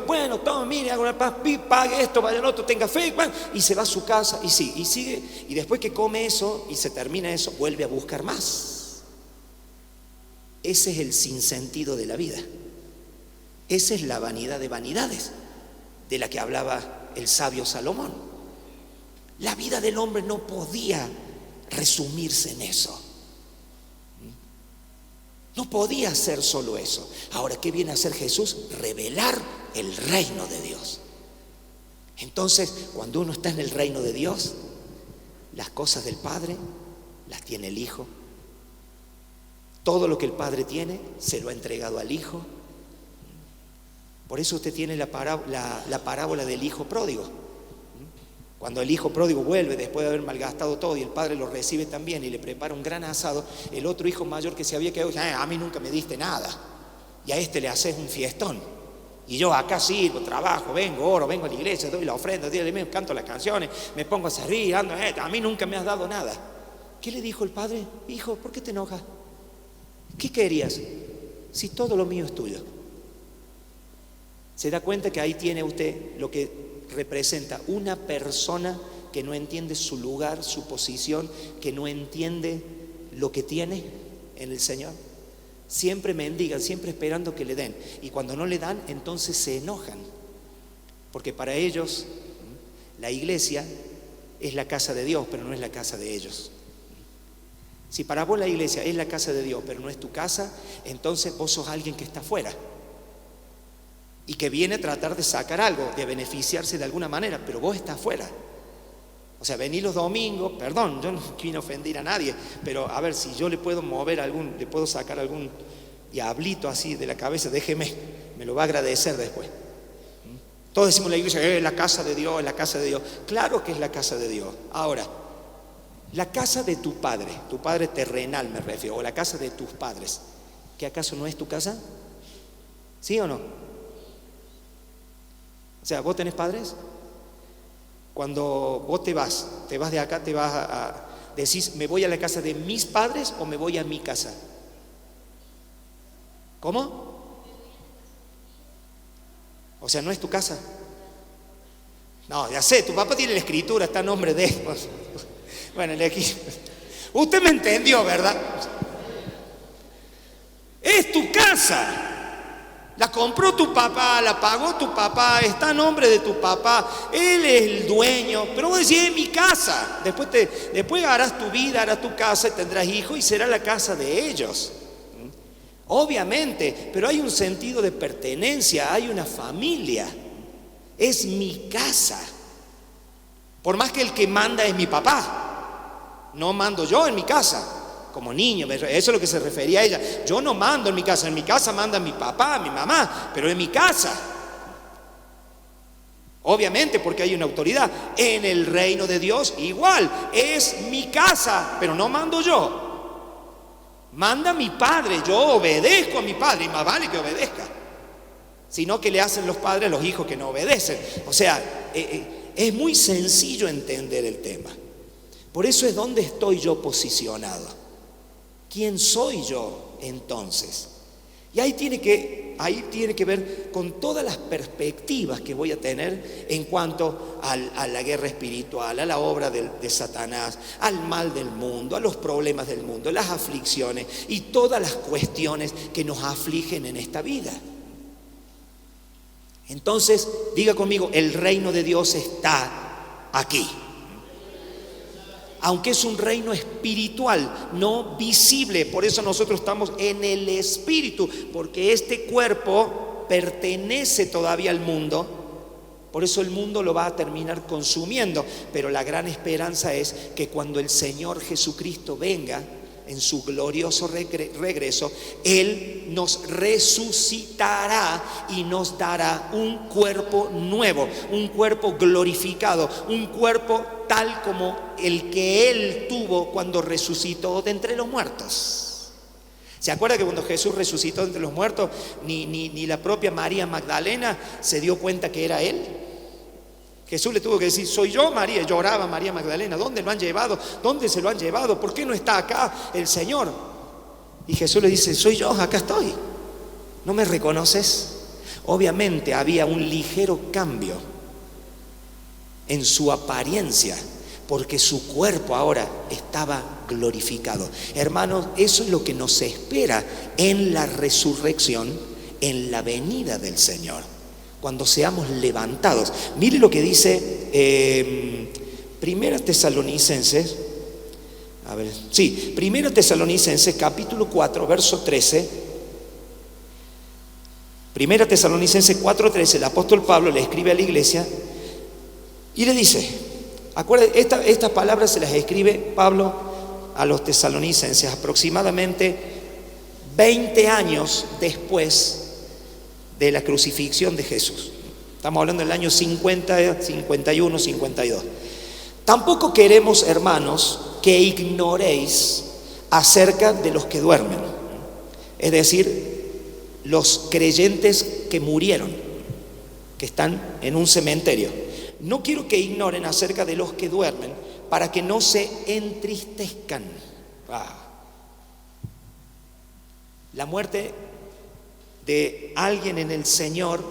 Bueno, toma, mire, hago una paz, pague esto, vaya al otro, tenga fe. Bueno, y se va a su casa y sigue. Y después que come eso y se termina eso, vuelve a buscar más. Ese es el sinsentido de la vida. Esa es la vanidad de vanidades de la que hablaba el sabio Salomón. La vida del hombre no podía resumirse en eso. No podía ser solo eso. Ahora, ¿qué viene a hacer Jesús? Revelar el reino de Dios. Entonces, cuando uno está en el reino de Dios, las cosas del Padre las tiene el Hijo. Todo lo que el Padre tiene se lo ha entregado al Hijo. Por eso usted tiene la parábola del Hijo pródigo. Cuando el hijo pródigo vuelve después de haber malgastado todo y el padre lo recibe también y le prepara un gran asado, el otro hijo mayor que se había quedado dice: a mí nunca me diste nada y a este le haces un fiestón y yo acá sirvo, trabajo, vengo a la iglesia, doy la ofrenda, canto las canciones, me pongo a servir, ando, a mí nunca me has dado nada. ¿Qué le dijo el padre? Hijo, ¿por qué te enojas? ¿Qué querías? Si todo lo mío es tuyo. ¿Se da cuenta que ahí tiene usted lo que representa una persona que no entiende su lugar, su posición, que no entiende lo que tiene en el Señor? Siempre mendigan, siempre esperando que le den, y cuando no le dan, entonces se enojan, porque para ellos la iglesia es la casa de Dios, pero no es la casa de ellos. Si para vos la iglesia es la casa de Dios, pero no es tu casa, entonces vos sos alguien que está afuera y que viene a tratar de sacar algo, de beneficiarse de alguna manera, pero vos estás afuera. O sea, venís los domingos, perdón, yo no quiero ofender a nadie, pero a ver, si yo le puedo le puedo sacar algún diablito así de la cabeza, déjeme, me lo va a agradecer después. Todos decimos la iglesia, es la casa de Dios, es la casa de Dios. Claro que es la casa de Dios. Ahora, la casa de tu padre terrenal me refiero, o la casa de tus padres, ¿qué acaso no es tu casa? ¿Sí o no? O sea, ¿vos tenés padres? Cuando vos te vas de acá, decís, ¿me voy a la casa de mis padres o me voy a mi casa? ¿Cómo? O sea, ¿no es tu casa? No, ya sé, tu papá tiene la escritura, está a nombre de él. Bueno, usted me entendió, ¿verdad? Es tu casa. La compró tu papá, la pagó tu papá, está a nombre de tu papá, él es el dueño, pero vos decís, es mi casa. Después harás tu vida, harás tu casa y tendrás hijos y será la casa de ellos. Obviamente, pero hay un sentido de pertenencia, hay una familia. Es mi casa. Por más que el que manda es mi papá, no mando yo en mi casa. Como niño, eso es lo que se refería a ella. Yo no mando en mi casa manda mi papá, mi mamá, pero en mi casa. Obviamente porque hay una autoridad. En el reino de Dios igual, es mi casa, pero no mando yo. Manda mi padre, yo obedezco a mi padre y más vale que obedezca. Sino que le hacen los padres a los hijos que no obedecen. O sea, es muy sencillo entender el tema. Por eso es donde estoy yo posicionado. ¿Quién soy yo entonces? Y ahí tiene que ver con todas las perspectivas que voy a tener en cuanto a la guerra espiritual, a la obra de Satanás, al mal del mundo, a los problemas del mundo, las aflicciones y todas las cuestiones que nos afligen en esta vida. Entonces, diga conmigo, el reino de Dios está aquí. Aunque es un reino espiritual, no visible. Por eso nosotros estamos en el espíritu, porque este cuerpo pertenece todavía al mundo. Por eso el mundo lo va a terminar consumiendo. Pero la gran esperanza es que cuando el Señor Jesucristo venga en su glorioso regreso, Él nos resucitará y nos dará un cuerpo nuevo, un cuerpo glorificado, un cuerpo tal como el que Él tuvo cuando resucitó de entre los muertos. ¿Se acuerda que cuando Jesús resucitó de entre los muertos, ni la propia María Magdalena se dio cuenta que era Él? Jesús le tuvo que decir, soy yo, María. Lloraba María Magdalena, ¿dónde lo han llevado? ¿Dónde se lo han llevado? ¿Por qué no está acá el Señor? Y Jesús le dice, soy yo, acá estoy. ¿No me reconoces? Obviamente había un ligero cambio en su apariencia, porque su cuerpo ahora estaba glorificado. Hermanos, eso es lo que nos espera en la resurrección, en la venida del Señor. Cuando seamos levantados. Mire lo que dice Primera Tesalonicenses. Primera Tesalonicenses capítulo 4, verso 13. Primera Tesalonicenses 4:13, el apóstol Pablo le escribe a la iglesia y le dice, acuérdense, estas palabras se las escribe Pablo a los tesalonicenses aproximadamente 20 años después de la crucifixión de Jesús. Estamos hablando del año 50, 51, 52. Tampoco queremos, hermanos, que ignoréis acerca de los que duermen, es decir, los creyentes que murieron, que están en un cementerio. No quiero que ignoren acerca de los que duermen, para que no se entristezcan. La muerte de alguien en el Señor,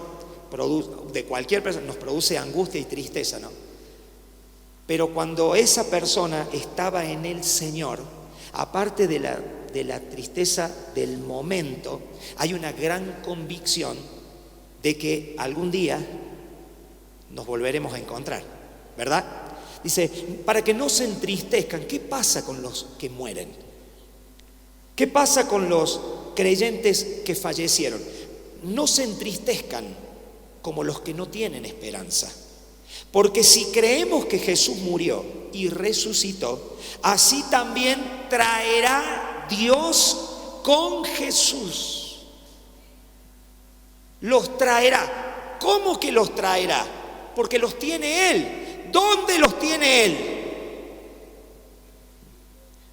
de cualquier persona, nos produce angustia y tristeza, ¿no? Pero cuando esa persona estaba en el Señor, aparte de la tristeza del momento, hay una gran convicción de que algún día nos volveremos a encontrar, ¿verdad? Dice, para que no se entristezcan. ¿Qué pasa con los que mueren? ¿Qué pasa con los creyentes que fallecieron? No se entristezcan como los que no tienen esperanza. Porque si creemos que Jesús murió y resucitó, así también traerá Dios con Jesús. Los traerá. ¿Cómo que los traerá? Porque los tiene Él. ¿Dónde los tiene Él?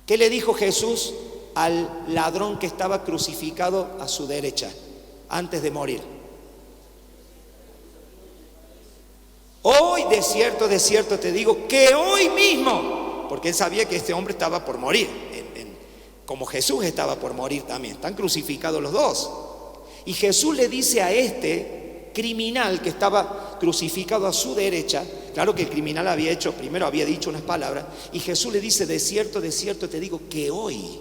¿Qué le dijo Jesús al ladrón que estaba crucificado a su derecha antes de morir? Hoy de cierto te digo que hoy mismo, porque él sabía que este hombre estaba por morir, como Jesús estaba por morir también, están crucificados los dos. Y Jesús le dice a este criminal que estaba crucificado a su derecha, Claro que el criminal primero había dicho unas palabras, y Jesús le dice: de cierto te digo que hoy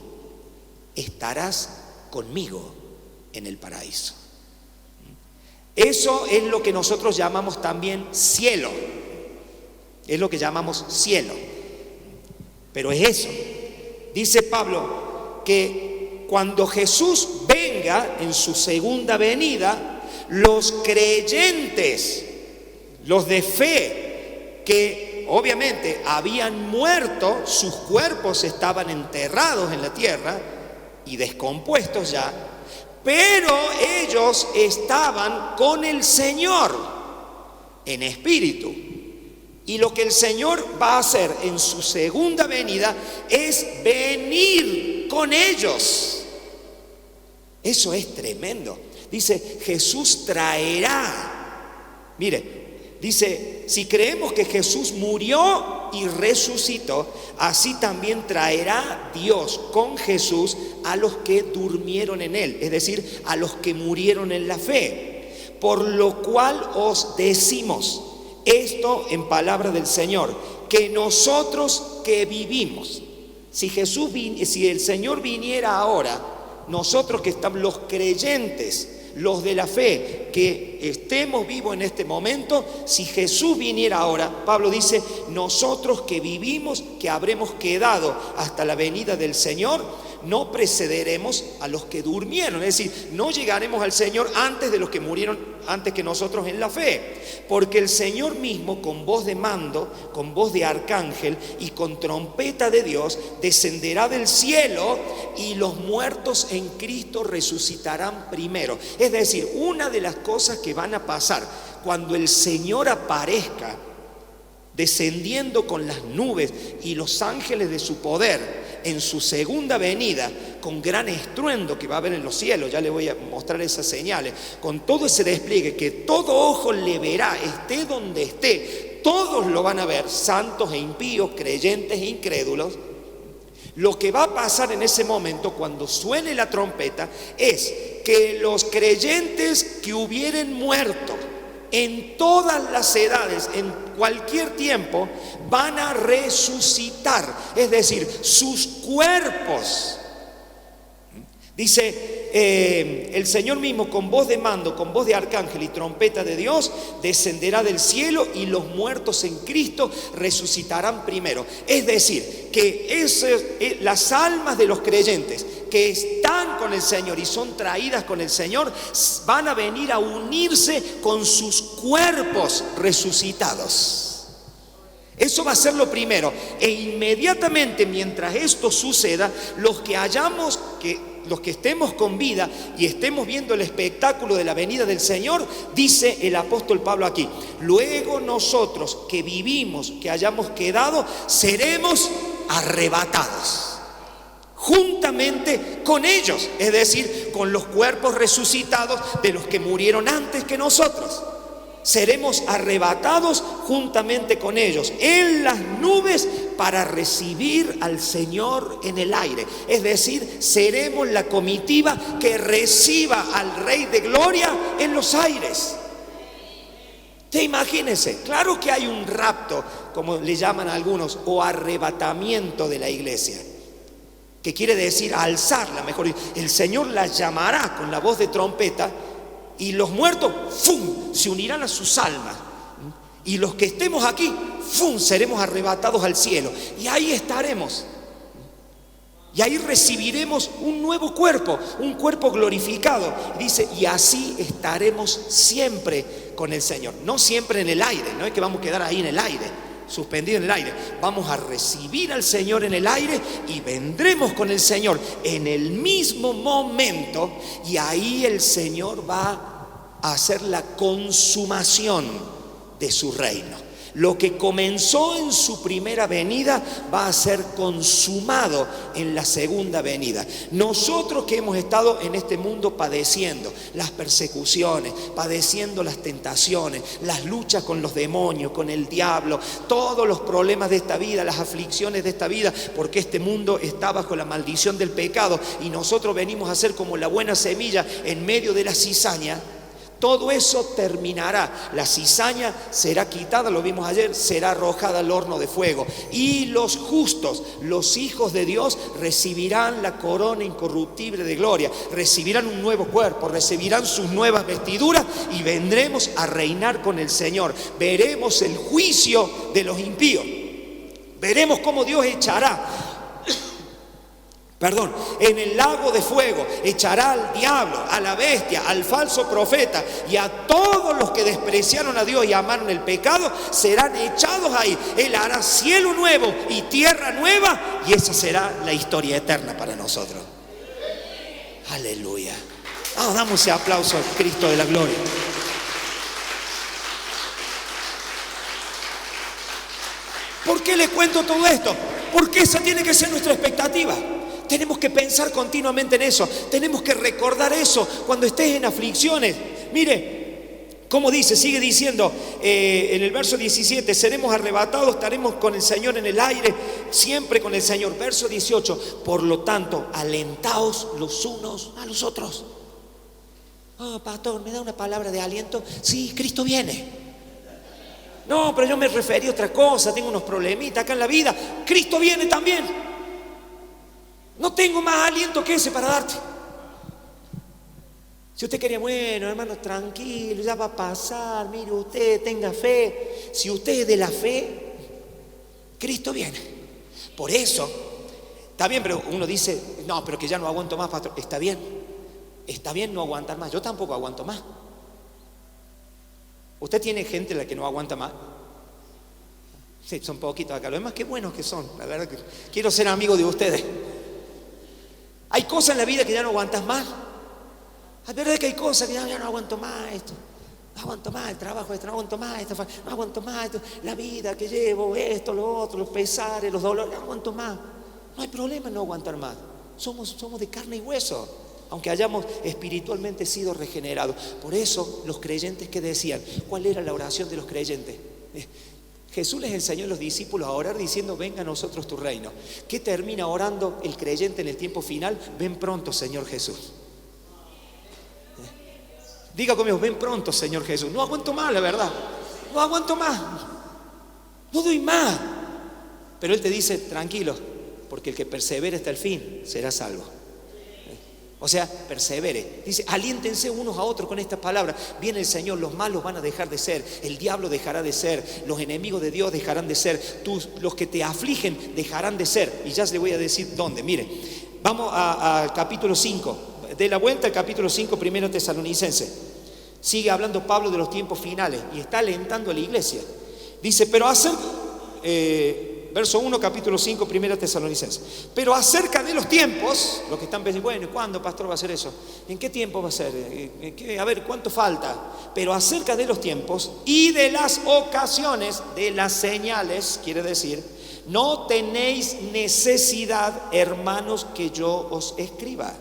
estarás conmigo en el paraíso. Eso es lo que nosotros llamamos también cielo. Es lo que llamamos cielo. Pero es eso. Dice Pablo que cuando Jesús venga en su segunda venida, los creyentes, los de fe, que obviamente habían muerto, sus cuerpos estaban enterrados en la tierra y descompuestos ya, pero ellos estaban con el Señor en espíritu. Y lo que el Señor va a hacer en su segunda venida es venir con ellos. Eso es tremendo. Dice, Jesús traerá. Mire, dice, si creemos que Jesús murió y resucitó, así también traerá Dios con Jesús a los que durmieron en Él, es decir, a los que murieron en la fe. Por lo cual os decimos esto en palabra del Señor, que nosotros que vivimos, si el Señor viniera ahora, nosotros que estamos, los creyentes, los de la fe, que estemos vivos en este momento, si Jesús viniera ahora, Pablo dice, nosotros que vivimos, que habremos quedado hasta la venida del Señor, no precederemos a los que durmieron, es decir, no llegaremos al Señor antes de los que murieron antes que nosotros en la fe, porque el Señor mismo con voz de mando, con voz de arcángel y con trompeta de Dios descenderá del cielo y los muertos en Cristo resucitarán primero. Es decir, una de las cosas que van a pasar cuando el Señor aparezca descendiendo con las nubes y los ángeles de su poder en su segunda venida, con gran estruendo que va a haber en los cielos, ya le voy a mostrar esas señales, con todo ese despliegue que todo ojo le verá, esté donde esté, todos lo van a ver, santos e impíos, creyentes e incrédulos. Lo que va a pasar en ese momento, cuando suene la trompeta, es que los creyentes que hubieren muerto en todas las edades, en cualquier tiempo, van a resucitar, es decir, sus cuerpos. Dice el Señor mismo con voz de mando, con voz de arcángel y trompeta de Dios, descenderá del cielo y los muertos en Cristo resucitarán primero. Es decir, que las almas de los creyentes que están con el Señor y son traídas con el Señor, van a venir a unirse con sus cuerpos resucitados. Eso va a ser lo primero. E inmediatamente mientras esto suceda, los que estemos con vida y estemos viendo el espectáculo de la venida del Señor, dice el apóstol Pablo aquí, luego nosotros que vivimos, que hayamos quedado, seremos arrebatados juntamente con ellos, es decir, con los cuerpos resucitados de los que murieron antes que nosotros. Seremos arrebatados juntamente con ellos en las nubes para recibir al Señor en el aire. Es decir, seremos la comitiva que reciba al Rey de Gloria en los aires. Te imagínense, claro que hay un rapto, como le llaman algunos, o arrebatamiento de la iglesia, que quiere decir alzarla, mejor dicho. El Señor la llamará con la voz de trompeta y los muertos, ¡fum!, se unirán a sus almas. Y los que estemos aquí, ¡fum!, seremos arrebatados al cielo. Y ahí estaremos. Y ahí recibiremos un nuevo cuerpo, un cuerpo glorificado. Dice, y así estaremos siempre con el Señor. No siempre en el aire, no es que vamos a quedar ahí en el aire, suspendido en el aire. Vamos a recibir al Señor en el aire y vendremos con el Señor en el mismo momento, y ahí el Señor va a hacer la consumación de su reino. Lo que comenzó en su primera venida va a ser consumado en la segunda venida. Nosotros que hemos estado en este mundo padeciendo las persecuciones, padeciendo las tentaciones, las luchas con los demonios, con el diablo, todos los problemas de esta vida, las aflicciones de esta vida, porque este mundo está bajo la maldición del pecado y nosotros venimos a ser como la buena semilla en medio de la cizaña. Todo eso terminará. La cizaña será quitada, lo vimos ayer, será arrojada al horno de fuego. Y los justos, los hijos de Dios, recibirán la corona incorruptible de gloria. Recibirán un nuevo cuerpo, recibirán sus nuevas vestiduras y vendremos a reinar con el Señor. Veremos el juicio de los impíos. Veremos cómo Dios echará en el lago de fuego, echará al diablo, a la bestia, al falso profeta y a todos los que despreciaron a Dios y amaron el pecado, serán echados ahí. Él hará cielo nuevo y tierra nueva, y esa será la historia eterna para nosotros. Aleluya. Damos ese aplauso al Cristo de la gloria. ¿Por qué le cuento todo esto? Porque esa tiene que ser nuestra expectativa. Tenemos que pensar continuamente en eso. Tenemos que recordar eso cuando estés en aflicciones. Mire, como dice, sigue diciendo en el verso 17, seremos arrebatados, estaremos con el Señor en el aire, siempre con el Señor. Verso 18, por lo tanto, alentaos los unos a los otros. Pastor, ¿me da una palabra de aliento? Sí, Cristo viene. No, pero yo me referí a otra cosa, tengo unos problemitas acá en la vida. Cristo viene también. No tengo más aliento que ese para darte. Si usted quería, bueno, hermano, tranquilo, ya va a pasar, mire usted, tenga fe. Si usted es de la fe, Cristo viene. Por eso, está bien, pero uno dice, no, pero que ya no aguanto más, pastor. Está bien no aguantar más, yo tampoco aguanto más. ¿Usted tiene gente a la que no aguanta más? Sí, son poquitos acá, lo demás qué buenos que son, la verdad que quiero ser amigo de ustedes. Hay cosas en la vida que ya no aguantas más. Es verdad que hay cosas que ya no aguanto más esto. No aguanto más el trabajo, esto, no aguanto más esto, no aguanto más esto, la vida que llevo, esto, lo otro, los pesares, los dolores, no aguanto más. No hay problema en no aguantar más. Somos de carne y hueso, aunque hayamos espiritualmente sido regenerados. Por eso los creyentes que decían, ¿cuál era la oración de los creyentes? Jesús les enseñó a los discípulos a orar diciendo, venga a nosotros tu reino. ¿Qué termina orando el creyente en el tiempo final? Ven pronto, Señor Jesús. Diga conmigo, ven pronto, Señor Jesús. No aguanto más, la verdad. No aguanto más. No doy más. Pero Él te dice, tranquilo, porque el que persevere hasta el fin será salvo. O sea, persevere. Dice, aliéntense unos a otros con estas palabras. Viene el Señor, los malos van a dejar de ser, el diablo dejará de ser, los enemigos de Dios dejarán de ser, los que te afligen dejarán de ser. Y ya le voy a decir dónde. Mire, vamos al capítulo 5. De la vuelta al capítulo 5, 1 Tesalonicenses. Sigue hablando Pablo de los tiempos finales y está alentando a la iglesia. Dice, pero verso 1, capítulo 5, 1 Tesalonicenses. Pero acerca de los tiempos, los que están pensando, bueno, ¿cuándo, pastor, va a ser eso? ¿En qué tiempo va a ser? A ver, ¿cuánto falta? Pero acerca de los tiempos y de las ocasiones, de las señales, quiere decir, no tenéis necesidad, hermanos, que yo os escriba.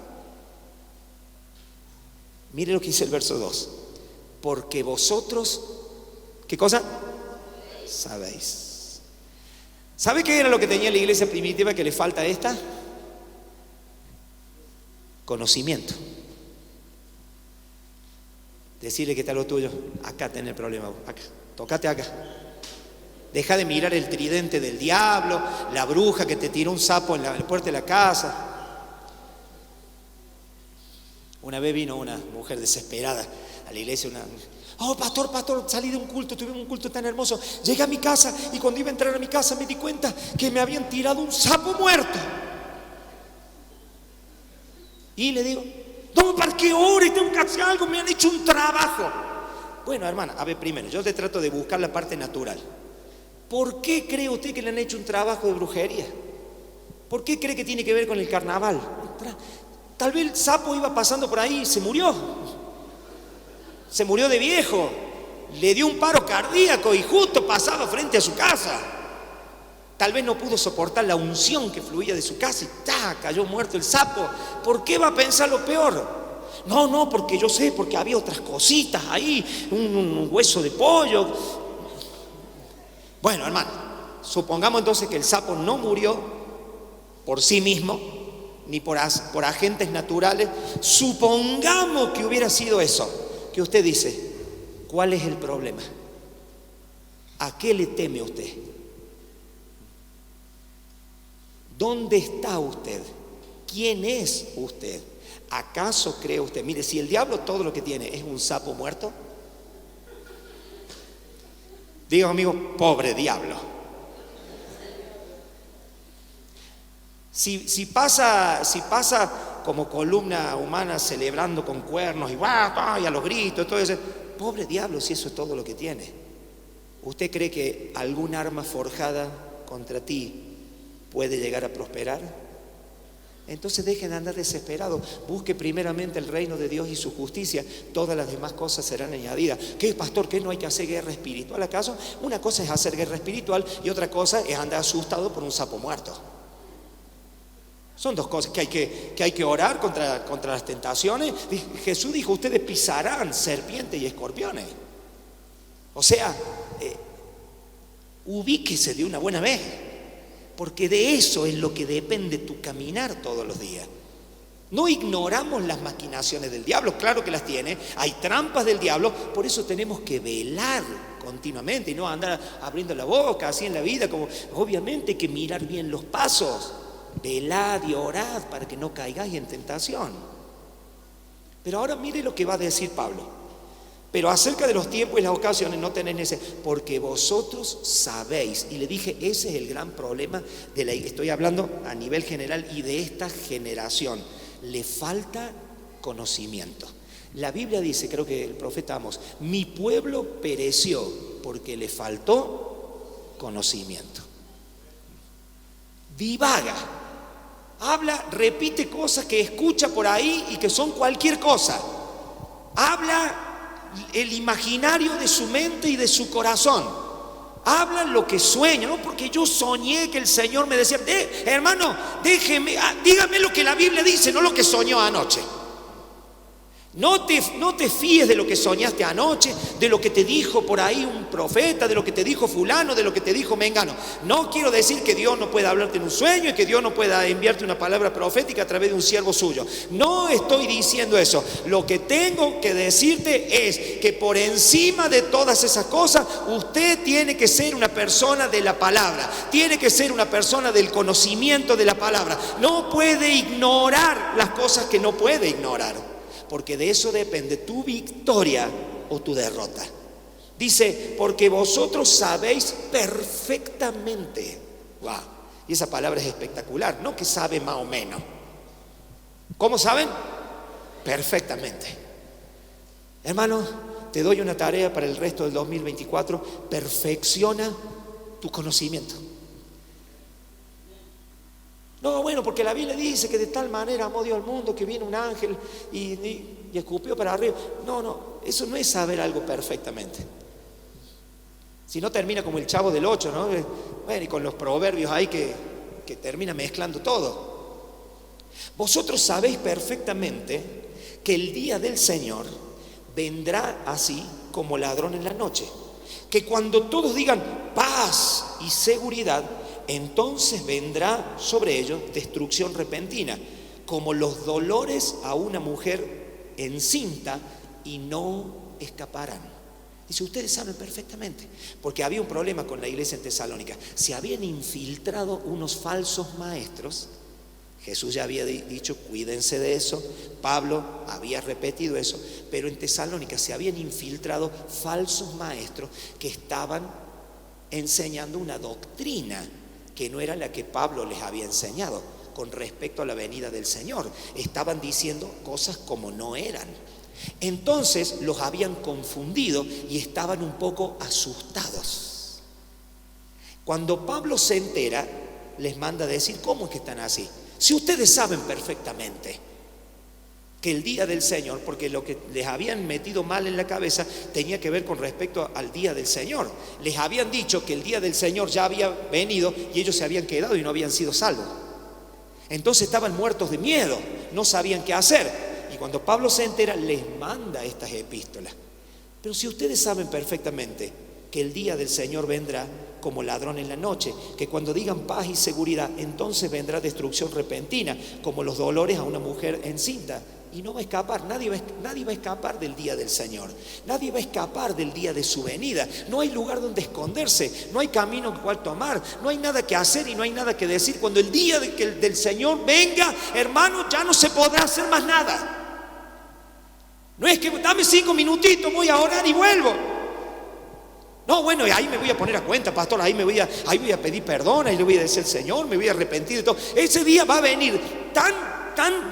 Mire lo que dice el verso 2. Porque vosotros, ¿qué cosa? Sabéis. ¿Sabe qué era lo que tenía la iglesia primitiva que le falta a esta? Conocimiento. Decirle que está lo tuyo, acá tenés el problema, acá, tócate acá. Deja de mirar el tridente del diablo, la bruja que te tiró un sapo en la puerta de la casa. Una vez vino una mujer desesperada a la iglesia, pastor, salí de un culto, tuvimos un culto tan hermoso. Llegué a mi casa y cuando iba a entrar a mi casa me di cuenta que me habían tirado un sapo muerto. Y le digo, no, ¿para qué ore? Tengo que hacer algo, me han hecho un trabajo. Bueno, hermana, a ver, primero, yo te trato de buscar la parte natural. ¿Por qué cree usted que le han hecho un trabajo de brujería? ¿Por qué cree que tiene que ver con el carnaval? Tal vez el sapo iba pasando por ahí y se murió. Se murió de viejo. Le dio un paro cardíaco y justo pasaba frente a su casa. Tal vez no pudo soportar la unción que fluía de su casa y cayó muerto el sapo. ¿Por qué va a pensar lo peor? No, porque yo sé, porque había otras cositas ahí, un hueso de pollo. Bueno, hermano, supongamos entonces que el sapo no murió por sí mismo, ni por agentes naturales. Supongamos que hubiera sido eso. que usted dice, ¿cuál es el problema? ¿A qué le teme usted? ¿Dónde está usted? ¿Quién es usted? ¿Acaso cree usted? Mire, si el diablo todo lo que tiene es un sapo muerto, diga amigo, pobre diablo. Si pasa como columna humana celebrando con cuernos y a los gritos, todo eso, pobre diablo si eso es todo lo que tiene. ¿Usted cree que algún arma forjada contra ti puede llegar a prosperar? Entonces dejen de andar desesperados. Busque primeramente el reino de Dios y su justicia. Todas las demás cosas serán añadidas. ¿Qué, pastor? ¿Qué no hay que hacer guerra espiritual acaso? Una cosa es hacer guerra espiritual y otra cosa es andar asustado por un sapo muerto. Son dos cosas que hay que orar contra las tentaciones. Jesús dijo, ustedes pisarán serpientes y escorpiones. O sea, ubíquese de una buena vez. Porque de eso es lo que depende tu caminar todos los días. No ignoramos las maquinaciones del diablo, claro que las tiene, hay trampas del diablo, por eso tenemos que velar continuamente y no andar abriendo la boca así en la vida, como obviamente hay que mirar bien los pasos, velad y orad para que no caigáis en tentación. Pero ahora mire lo que va a decir Pablo. Pero acerca de los tiempos y las ocasiones no tenéis necesidad, porque vosotros sabéis. Y le dije, ese es el gran problema estoy hablando a nivel general y de esta generación. Le falta conocimiento. La Biblia dice, creo que el profeta Amos, mi pueblo pereció porque le faltó conocimiento. Divaga, habla, repite cosas que escucha por ahí y que son cualquier cosa. Habla el imaginario de su mente y de su corazón. Hablan lo que sueña, ¿no? Porque yo soñé que el Señor me decía, hermano, dígame lo que la Biblia dice, no lo que soñó anoche. No te fíes de lo que soñaste anoche, de lo que te dijo por ahí un profeta, de lo que te dijo fulano, de lo que te dijo mengano. No quiero decir que Dios no pueda hablarte en un sueño y que Dios no pueda enviarte una palabra profética a través de un siervo suyo. No estoy diciendo eso. Lo que tengo que decirte es que por encima de todas esas cosas, usted tiene que ser una persona de la palabra. Tiene que ser una persona del conocimiento de la palabra. No puede ignorar las cosas que no puede ignorar. Porque de eso depende tu victoria o tu derrota. Dice, porque vosotros sabéis perfectamente. Wow. Y esa palabra es espectacular, no que sabe más o menos. ¿Cómo saben? Perfectamente. Hermano, te doy una tarea para el resto del 2024. Perfecciona tu conocimiento. No, bueno, porque la Biblia dice que de tal manera amó Dios al mundo que viene un ángel y escupió para arriba. No, eso no es saber algo perfectamente. Si no termina como el Chavo del 8, ¿no? Bueno, y con los proverbios ahí que termina mezclando todo. Vosotros sabéis perfectamente que el día del Señor vendrá así como ladrón en la noche. Que cuando todos digan paz y seguridad, entonces vendrá sobre ellos destrucción repentina, como los dolores a una mujer encinta, y no escaparán. Dice, ustedes saben perfectamente, porque había un problema con la iglesia en Tesalónica. Se habían infiltrado unos falsos maestros. Jesús ya había dicho, cuídense de eso. Pablo había repetido eso, pero en Tesalónica se habían infiltrado falsos maestros que estaban enseñando una doctrina que no era la que Pablo les había enseñado con respecto a la venida del Señor. Estaban diciendo cosas como no eran. Entonces los habían confundido y estaban un poco asustados. Cuando Pablo se entera, les manda a decir, ¿cómo es que están así? Si ustedes saben perfectamente que el día del Señor, porque lo que les habían metido mal en la cabeza tenía que ver con respecto al día del Señor. Les habían dicho que el día del Señor ya había venido y ellos se habían quedado y no habían sido salvos. Entonces estaban muertos de miedo, no sabían qué hacer. Y cuando Pablo se entera, les manda estas epístolas. Pero si ustedes saben perfectamente que el día del Señor vendrá como ladrón en la noche, que cuando digan paz y seguridad, entonces vendrá destrucción repentina, como los dolores a una mujer encinta, y no va a escapar. Nadie va a escapar del día del Señor. Nadie va a escapar del día de su venida. No hay lugar donde esconderse, no hay camino cual tomar, no hay nada que hacer y no hay nada que decir. Cuando el día del Señor venga, hermano, ya no se podrá hacer más nada. No es que dame 5 minutitos, voy a orar y vuelvo. No, bueno, ahí me voy a poner a cuenta, pastor, ahí voy a pedir perdón, ahí le voy a decir al Señor, me voy a arrepentir de todo. Ese día va a venir tan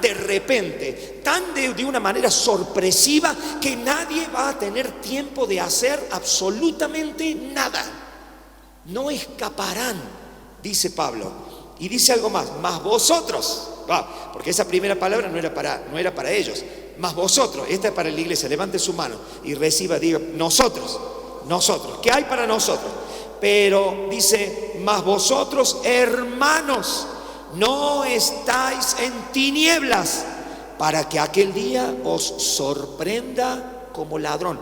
de repente, tan de una manera sorpresiva, que nadie va a tener tiempo de hacer absolutamente nada. No escaparán, dice Pablo. Y dice algo más vosotros, porque esa primera palabra no era para ellos, más vosotros, esta es para la iglesia. Levante su mano y reciba, diga, nosotros, ¿qué hay para nosotros? Pero dice, más vosotros, hermanos, no estáis en tinieblas, para que aquel día os sorprenda como ladrón.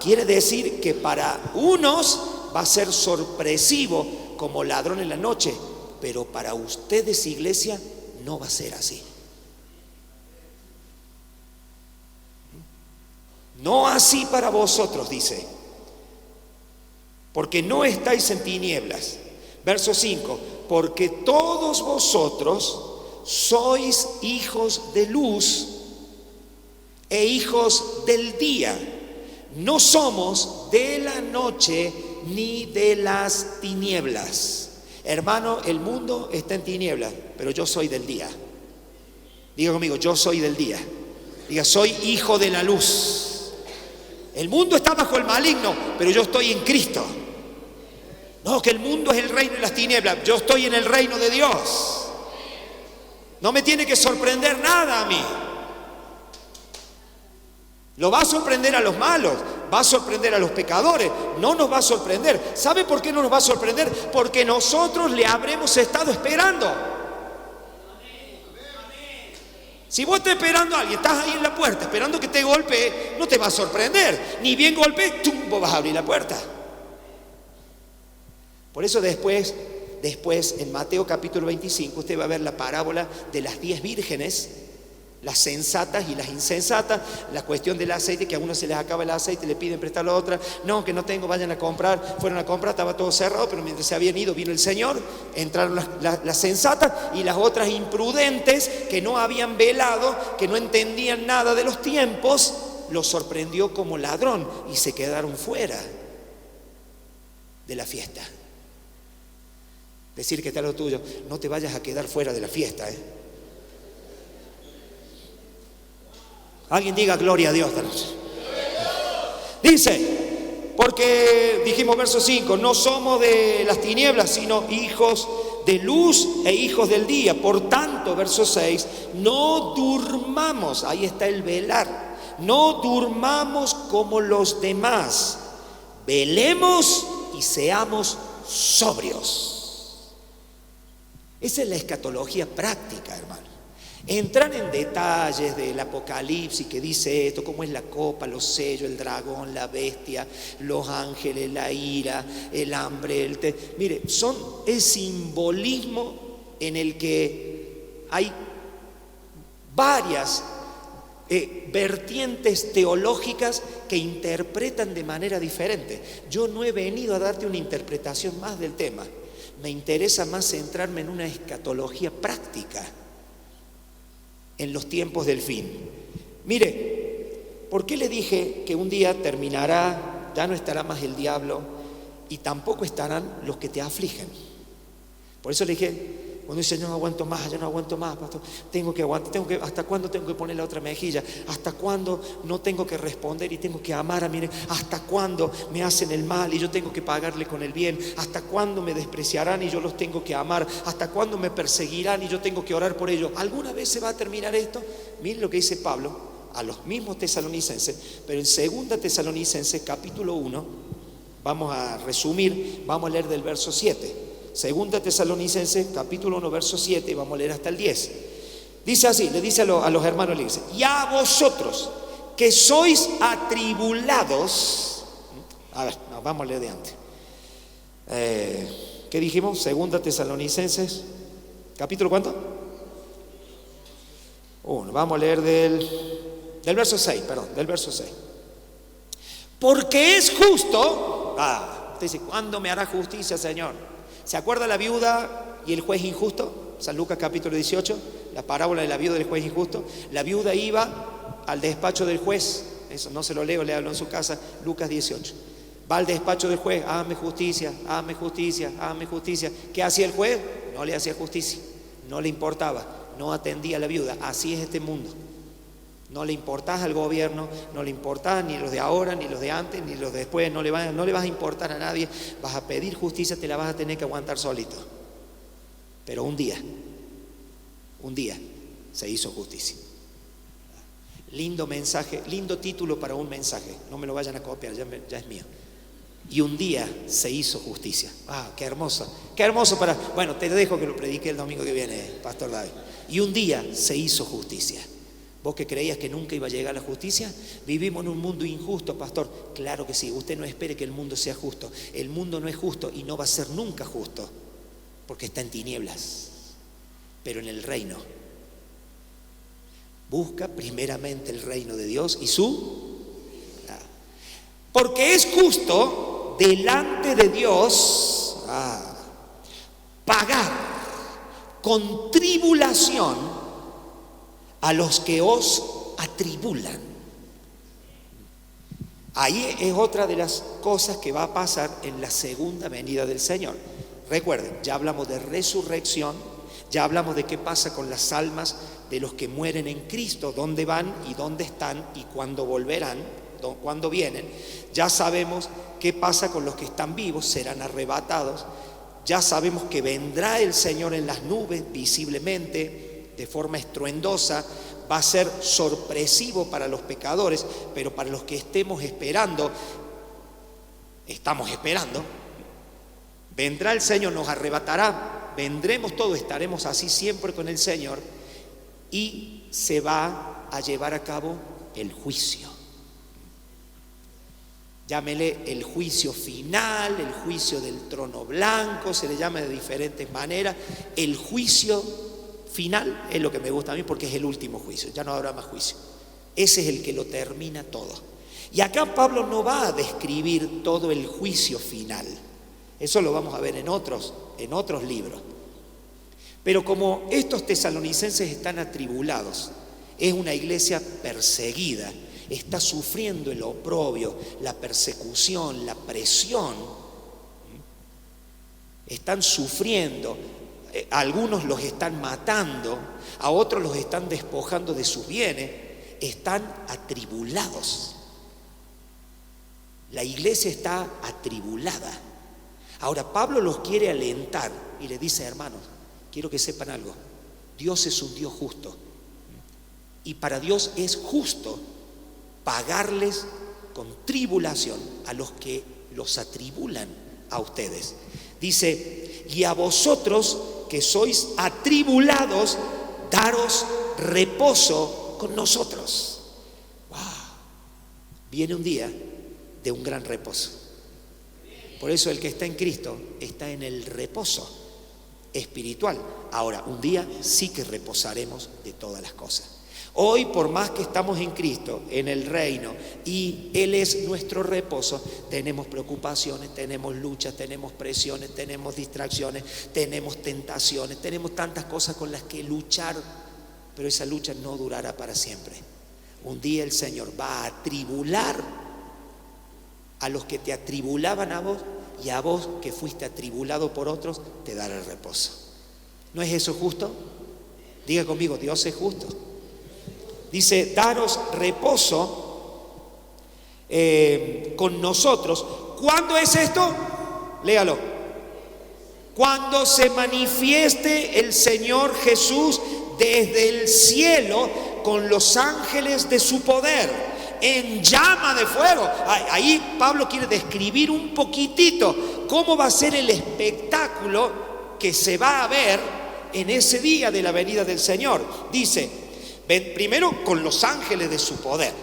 Quiere decir que para unos va a ser sorpresivo como ladrón en la noche, pero para ustedes, iglesia, no va a ser así. No así para vosotros, dice, porque no estáis en tinieblas. Verso 5, porque todos vosotros sois hijos de luz e hijos del día. No somos de la noche ni de las tinieblas. Hermano, el mundo está en tinieblas, pero yo soy del día. Diga conmigo, yo soy del día. Diga, soy hijo de la luz. El mundo está bajo el maligno, pero yo estoy en Cristo. No, que el mundo es el reino de las tinieblas. Yo estoy en el reino de Dios. No me tiene que sorprender nada a mí. Lo va a sorprender a los malos, va a sorprender a los pecadores, no nos va a sorprender. ¿Sabe por qué no nos va a sorprender? Porque nosotros le habremos estado esperando. Si vos estás esperando a alguien, estás ahí en la puerta esperando que te golpee, no te va a sorprender. Ni bien golpee, ¡tum!, vos vas a abrir la puerta. Por eso después en Mateo capítulo 25 usted va a ver la parábola de las 10 vírgenes, las sensatas y las insensatas. La cuestión del aceite, que a uno se les acaba el aceite, le piden prestarlo a otra. No, que no tengo, vayan a comprar. Fueron a comprar, estaba todo cerrado, pero mientras se habían ido vino el Señor. Entraron las sensatas, y las otras imprudentes, que no habían velado, que no entendían nada de los tiempos, los sorprendió como ladrón y se quedaron fuera de la fiesta. Decir que está lo tuyo, no te vayas a quedar fuera de la fiesta, Alguien diga gloria a Dios. Dice, porque dijimos verso 5, no somos de las tinieblas, sino hijos de luz e hijos del día. Por tanto, verso 6, no durmamos, ahí está el velar, no durmamos como los demás, velemos y seamos sobrios. Esa es la escatología práctica, hermano. Entrar en detalles del Apocalipsis que dice esto, cómo es la copa, los sellos, el dragón, la bestia, los ángeles, la ira, el hambre, mire, es simbolismo en el que hay varias vertientes teológicas que interpretan de manera diferente. Yo no he venido a darte una interpretación más del tema. Me interesa más centrarme en una escatología práctica en los tiempos del fin. Mire, ¿por qué le dije que un día terminará, ya no estará más el diablo y tampoco estarán los que te afligen? Por eso le dije, cuando dice, yo no aguanto más, pastor, tengo que aguantar, ¿hasta cuándo tengo que poner la otra mejilla? ¿Hasta cuándo no tengo que responder y tengo que amar a mi? ¿Hasta cuándo me hacen el mal y yo tengo que pagarle con el bien? ¿Hasta cuándo me despreciarán y yo los tengo que amar? ¿Hasta cuándo me perseguirán y yo tengo que orar por ellos? ¿Alguna vez se va a terminar esto? Miren lo que dice Pablo a los mismos tesalonicenses, pero en 2 Tesalonicenses capítulo 1, vamos a resumir, vamos a leer del verso 7. 2 Tesalonicenses capítulo 1 verso 7, vamos a leer hasta el 10. Dice así, le dice a los hermanos, le dice, y a vosotros que sois atribulados, a ver, no, vamos a leer de antes. ¿Qué dijimos? 2 Tesalonicenses capítulo ¿cuánto? 1. Vamos a leer del verso 6, perdón, del verso 6. Porque es justo. Usted dice, ¿cuándo me hará justicia, Señor? ¿Se acuerda la viuda y el juez injusto? San Lucas capítulo 18, la parábola de la viuda y el juez injusto. La viuda iba al despacho del juez. Eso no se lo leo, léalo en su casa, Lucas 18. Va al despacho del juez, hazme justicia, hazme justicia, hazme justicia. ¿Qué hacía el juez? No le hacía justicia, no le importaba, no atendía a la viuda. Así es este mundo. No le importás al gobierno, no le importás ni los de ahora, ni los de antes, ni los de después, no le vas a importar a nadie. Vas a pedir justicia, te la vas a tener que aguantar solito. Pero un día se hizo justicia. Lindo mensaje, lindo título para un mensaje. No me lo vayan a copiar, ya es mío. Y un día se hizo justicia. Qué hermoso. Qué hermoso para... Bueno, te dejo que lo predique el domingo que viene, Pastor David. Y un día se hizo justicia. ¿Vos que creías que nunca iba a llegar la justicia? Vivimos en un mundo injusto, pastor. Claro que sí. Usted no espere que el mundo sea justo. El mundo no es justo y no va a ser nunca justo, porque está en tinieblas. Pero en el reino, busca primeramente el reino de Dios y su... Porque es justo delante de Dios pagar con tribulación a los que os atribulan. Ahí es otra de las cosas que va a pasar en la segunda venida del Señor. Recuerden, ya hablamos de resurrección, ya hablamos de qué pasa con las almas de los que mueren en Cristo, dónde van y dónde están y cuándo volverán, cuándo vienen. Ya sabemos qué pasa con los que están vivos, serán arrebatados. Ya sabemos que vendrá el Señor en las nubes visiblemente, de forma estruendosa. Va a ser sorpresivo para los pecadores, pero para los que estamos esperando, vendrá el Señor, nos arrebatará, vendremos todos, estaremos así siempre con el Señor, y se va a llevar a cabo el juicio. Llámele el juicio final, el juicio del trono blanco, se le llama de diferentes maneras. El juicio final es lo que me gusta a mí porque es el último juicio, ya no habrá más juicio. Ese es el que lo termina todo. Y acá Pablo no va a describir todo el juicio final. Eso lo vamos a ver en otros libros. Pero como estos tesalonicenses están atribulados, es una iglesia perseguida, está sufriendo el oprobio, la persecución, la presión, están sufriendo. Algunos los están matando, a otros los están despojando de sus bienes, están atribulados. La iglesia está atribulada. Ahora Pablo los quiere alentar y le dice, hermanos, quiero que sepan algo, Dios es un Dios justo y para Dios es justo pagarles con tribulación a los que los atribulan a ustedes. Dice, y a vosotros que sois atribulados, daros reposo con nosotros. ¡Wow! Viene un día de un gran reposo. Por eso el que está en Cristo está en el reposo espiritual. Ahora, un día sí que reposaremos de todas las cosas. Hoy, por más que estamos en Cristo, en el reino, y Él es nuestro reposo, tenemos preocupaciones, tenemos luchas, tenemos presiones, tenemos distracciones, tenemos tentaciones, tenemos tantas cosas con las que luchar, pero esa lucha no durará para siempre. Un día el Señor va a atribular a los que te atribulaban a vos, y a vos que fuiste atribulado por otros, te dará el reposo. ¿No es eso justo? Diga conmigo, Dios es justo. Dice, daros reposo con nosotros. ¿Cuándo es esto? Léalo. Cuando se manifieste el Señor Jesús desde el cielo con los ángeles de su poder, en llama de fuego. Ahí Pablo quiere describir un poquitito cómo va a ser el espectáculo que se va a ver en ese día de la venida del Señor. Dice, primero con los ángeles de su poder.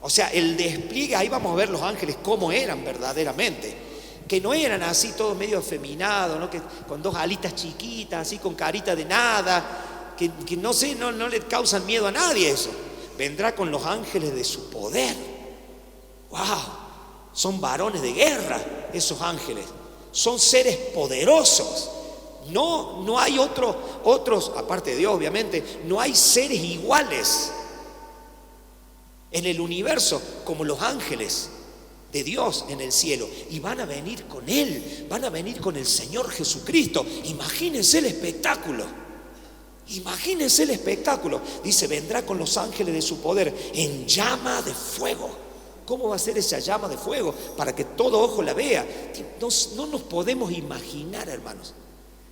O sea, el despliegue, ahí vamos a ver los ángeles cómo eran verdaderamente. Que no eran así todos medio afeminados, ¿no? Que con dos alitas chiquitas, así con carita de nada. que no sé, no le causan miedo a nadie eso. Vendrá con los ángeles de su poder. ¡Wow! Son varones de guerra esos ángeles. Son seres poderosos. No hay otros, aparte de Dios obviamente, no hay seres iguales en el universo como los ángeles de Dios en el cielo. Y van a venir con Él, van a venir con el Señor Jesucristo. Imagínense el espectáculo. Imagínense el espectáculo. Dice, vendrá con los ángeles de su poder en llama de fuego. ¿Cómo va a ser esa llama de fuego? Para que todo ojo la vea. No nos podemos imaginar, hermanos.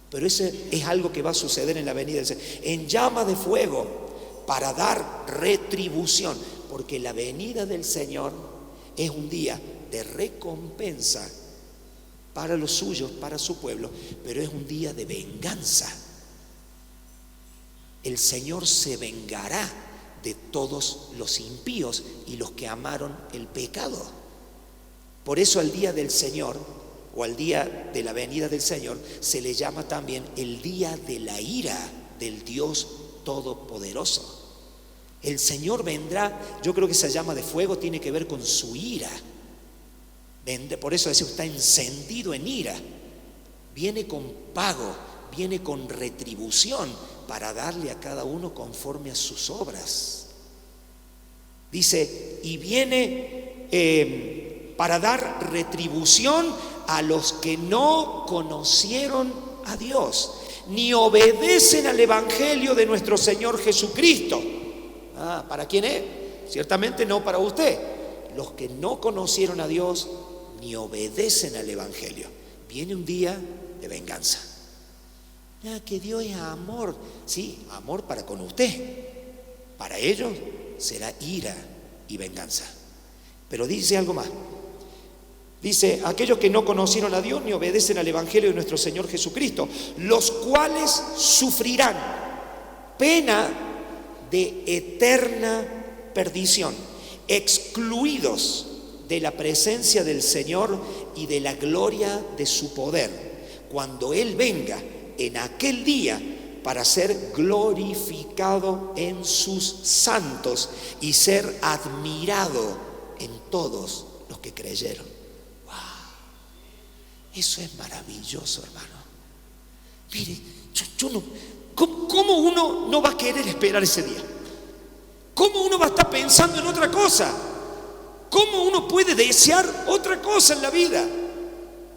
Pero eso es algo que va a suceder en la venida del Señor. En llama de fuego, para dar retribución. Porque la venida del Señor es un día de recompensa para los suyos, para su pueblo. Pero es un día de venganza. El Señor se vengará de todos los impíos y los que amaron el pecado. Por eso al día del Señor, o al día de la venida del Señor, se le llama también el día de la ira del Dios Todopoderoso. El Señor vendrá, yo creo que esa llama de fuego tiene que ver con su ira. Por eso eso está encendido en ira. Viene con pago, viene con retribución para darle a cada uno conforme a sus obras. Dice, y viene para dar retribución a los que no conocieron a Dios, ni obedecen al Evangelio de nuestro Señor Jesucristo. ¿Para quién es? Ciertamente no para usted. Los que no conocieron a Dios, ni obedecen al Evangelio. Viene un día de venganza. Que Dios es amor. Sí, amor para con usted. Para ellos será ira y venganza. Pero dice algo más. Dice, aquellos que no conocieron a Dios ni obedecen al Evangelio de nuestro Señor Jesucristo, los cuales sufrirán pena de eterna perdición, excluidos de la presencia del Señor y de la gloria de su poder, cuando Él venga en aquel día para ser glorificado en sus santos y ser admirado en todos los que creyeron. ¡Wow! Eso es maravilloso, hermano. Mire, yo no... ¿Cómo uno no va a querer esperar ese día? ¿Cómo uno va a estar pensando en otra cosa? ¿Cómo uno puede desear otra cosa en la vida?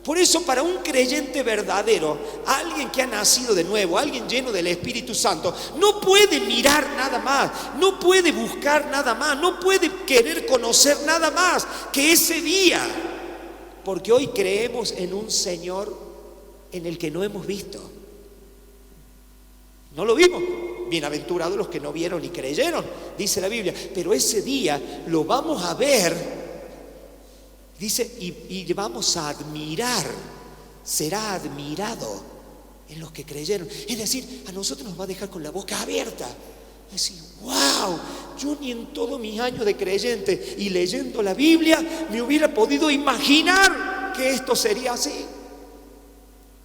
Por eso, para un creyente verdadero, alguien que ha nacido de nuevo, alguien lleno del Espíritu Santo, no puede mirar nada más, no puede buscar nada más, no puede querer conocer nada más que ese día. Porque hoy creemos en un Señor en el que no hemos visto. No lo vimos. Bienaventurados los que no vieron y creyeron, dice la Biblia. Pero ese día lo vamos a ver, dice, y vamos a admirar. Será admirado en los que creyeron. Es decir, a nosotros nos va a dejar con la boca abierta. Es decir, wow, yo ni en todos mis años de creyente y leyendo la Biblia me hubiera podido imaginar que esto sería así.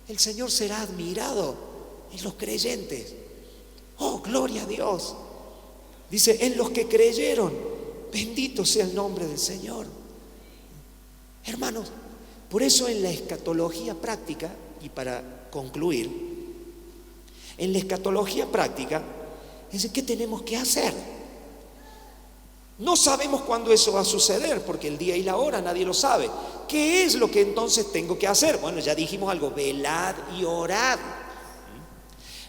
El Señor será admirado en los creyentes. Oh, gloria a Dios. Dice, en los que creyeron, bendito sea el nombre del Señor. Hermanos, por eso en la escatología práctica, y para concluir, en la escatología práctica, es ¿qué tenemos que hacer? No sabemos cuándo eso va a suceder, porque el día y la hora nadie lo sabe. ¿Qué es lo que entonces tengo que hacer? Bueno, ya dijimos algo, velad y orad.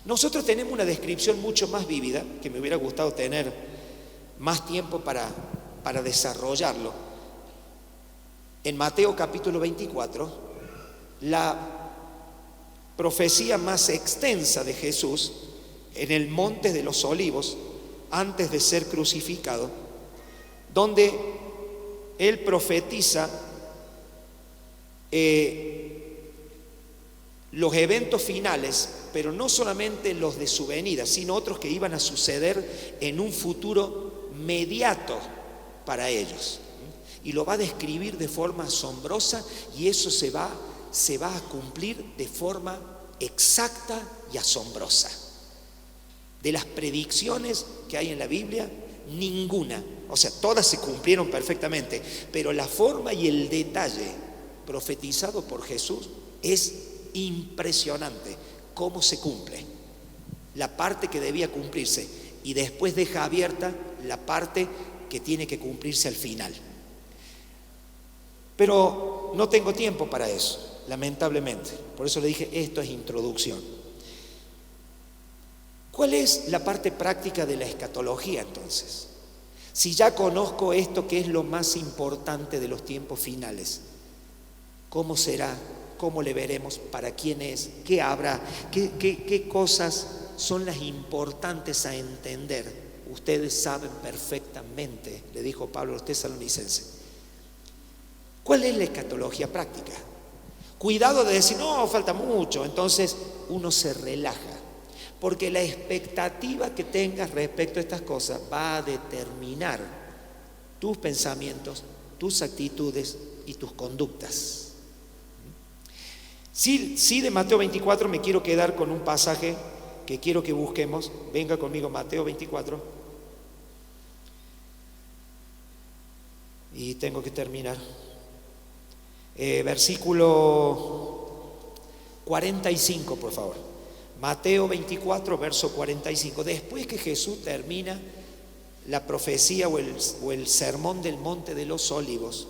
Nosotros tenemos una descripción mucho más vívida, que me hubiera gustado tener más tiempo para desarrollarlo. En Mateo capítulo 24, la profecía más extensa de Jesús en el Monte de los Olivos, antes de ser crucificado, donde Él profetiza los eventos finales, pero no solamente los de su venida, sino otros que iban a suceder en un futuro mediato para ellos. Y lo va a describir de forma asombrosa, y eso se va a cumplir de forma exacta y asombrosa. De las predicciones que hay en la Biblia, ninguna, o sea, todas se cumplieron perfectamente, pero la forma y el detalle profetizado por Jesús es impresionante cómo se cumple la parte que debía cumplirse y después deja abierta la parte que tiene que cumplirse al final. Pero no tengo tiempo para eso, lamentablemente. Por eso le dije, esto es introducción. ¿Cuál es la parte práctica de la escatología entonces? Si ya conozco esto que es lo más importante de los tiempos finales, ¿cómo será? ¿Cómo le veremos? ¿Para quién es? ¿Qué habrá? ¿Qué cosas son las importantes a entender? Ustedes saben perfectamente, le dijo Pablo a los tesalonicenses. ¿Cuál es la escatología práctica? Cuidado de decir, no, falta mucho. Entonces uno se relaja, porque la expectativa que tengas respecto a estas cosas va a determinar tus pensamientos, tus actitudes y tus conductas. Sí, de Mateo 24 me quiero quedar con un pasaje que quiero que busquemos. Venga conmigo, Mateo 24. Y tengo que terminar. Versículo 45, por favor. Mateo 24, verso 45. Después que Jesús termina la profecía o el sermón del Monte de los Olivos,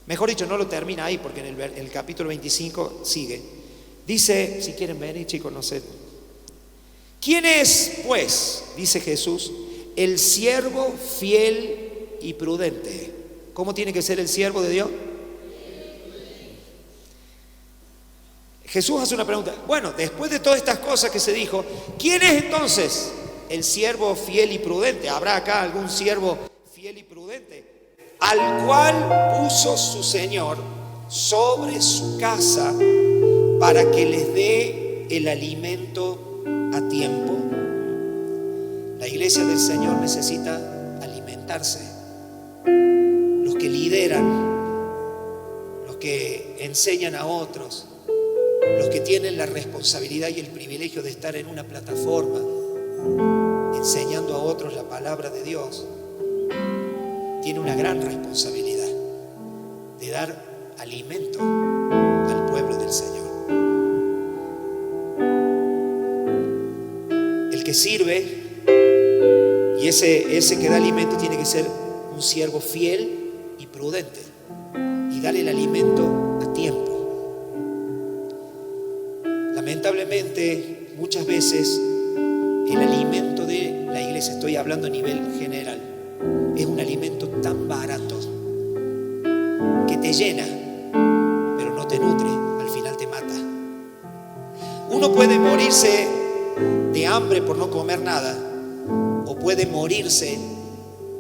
mejor dicho, no lo termina ahí porque en el capítulo 25 sigue. Dice, si quieren venir, chicos, no sé. ¿Quién es, pues, dice Jesús, el siervo fiel y prudente? ¿Cómo tiene que ser el siervo de Dios? Jesús hace una pregunta. Bueno, después de todas estas cosas que se dijo, ¿quién es entonces el siervo fiel y prudente? ¿Habrá acá algún siervo fiel y prudente? Al cual puso su Señor sobre su casa para que les dé el alimento a tiempo. La iglesia del Señor necesita alimentarse. Los que lideran, los que enseñan a otros, los que tienen la responsabilidad y el privilegio de estar en una plataforma enseñando a otros la palabra de Dios, tienen una gran responsabilidad de dar alimento al pueblo del Señor. El que sirve y ese que da alimento tiene que ser un siervo fiel y prudente y darle el alimento a tiempo. Lamentablemente, muchas veces el alimento de la iglesia, estoy hablando a nivel general, es un alimento tan barato que te llena, pero no te nutre, al final te mata. Uno puede morirse de hambre por no comer nada, o puede morirse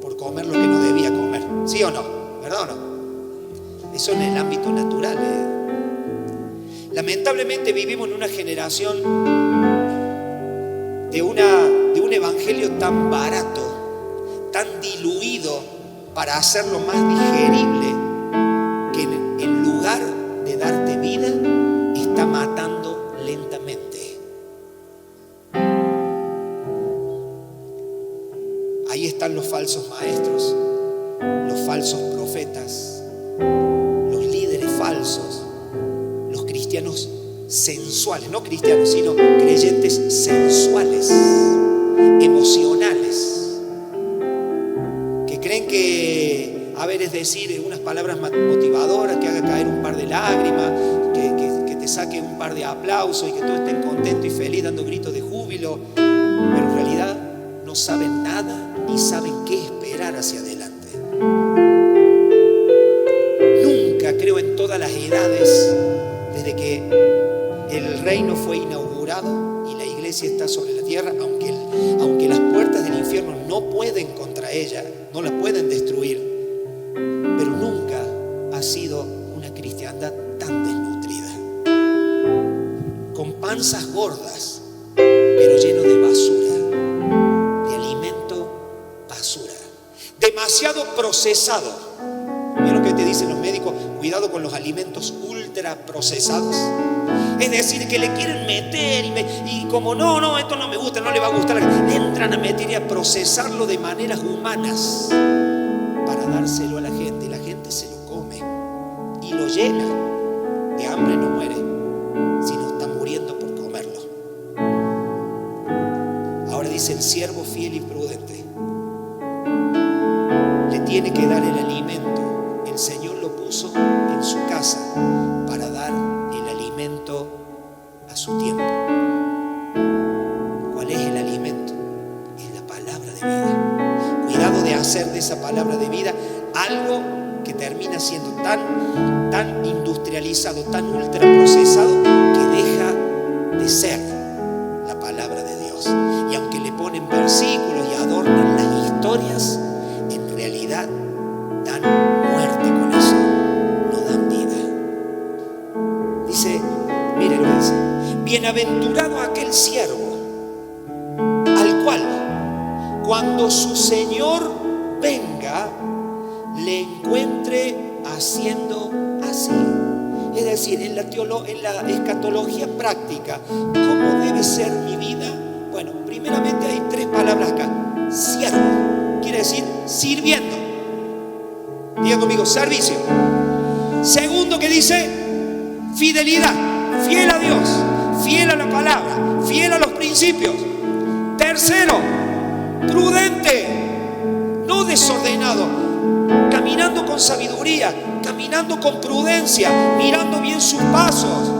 por comer lo que no debía comer. ¿Sí o no? ¿Verdad o no? Eso en el ámbito natural. Lamentablemente vivimos en una generación de un evangelio tan barato, tan diluido para hacerlo más digerible, que en lugar de darte vida, está matando lentamente. Ahí están los falsos maestros, los falsos profetas, los líderes falsos, los cristianos sensuales, no cristianos, sino creyentes sensuales, emocionales, que creen que, es decir, unas palabras motivadoras que haga caer un par de lágrimas, que te saque un par de aplausos y que todos estén contentos y felices dando gritos de júbilo, pero en realidad no saben nada ni saben qué esperar hacia adelante. Nunca, creo, en todas las edades, desde que el reino fue inaugurado y la iglesia está sobre la tierra, aunque las puertas del infierno no pueden contra ella, no la pueden destruir, pero nunca ha sido una cristiandad tan desnutrida, con panzas gordas, pero lleno de basura, de alimento basura, demasiado procesado. Mira lo que te dicen los médicos: cuidado con los alimentos ultra ultraprocesados. Es decir, que le quieren meter y como no, esto no me gusta, no le va a gustar, le entran a meter y a procesarlo de maneras humanas para dárselo a la gente, y la gente se lo come y lo llena. De hambre no muere, sino está muriendo por comerlo. Ahora dice: el siervo fiel y prudente le tiene que dar el alimento. El Señor lo puso en su casa para dar el alimento a su tiempo. ¿Cuál es el alimento? Es la palabra de vida. Cuidado de hacer de esa palabra de vida algo que termina siendo tan industrializado, tan ultraprocesado, que deja de ser la palabra de Dios. Y aunque le ponen versículos y adornan las historias, en realidad dan muerte con eso, no dan vida. Dice, mire lo que dice: bienaventurado aquel siervo al cual, cuando su Señor venga, le encuentre haciendo así. Es decir, en la escatología práctica, ¿cómo debe ser mi vida? Bueno, primeramente hay 3 palabras acá. Siervo quiere decir sirviendo. Diga conmigo: servicio. Segundo, que dice fidelidad, fiel a Dios, fiel a la palabra, fiel a los principios. Tercero, prudente, no desordenado, caminando con sabiduría, caminando con prudencia, mirando bien sus pasos,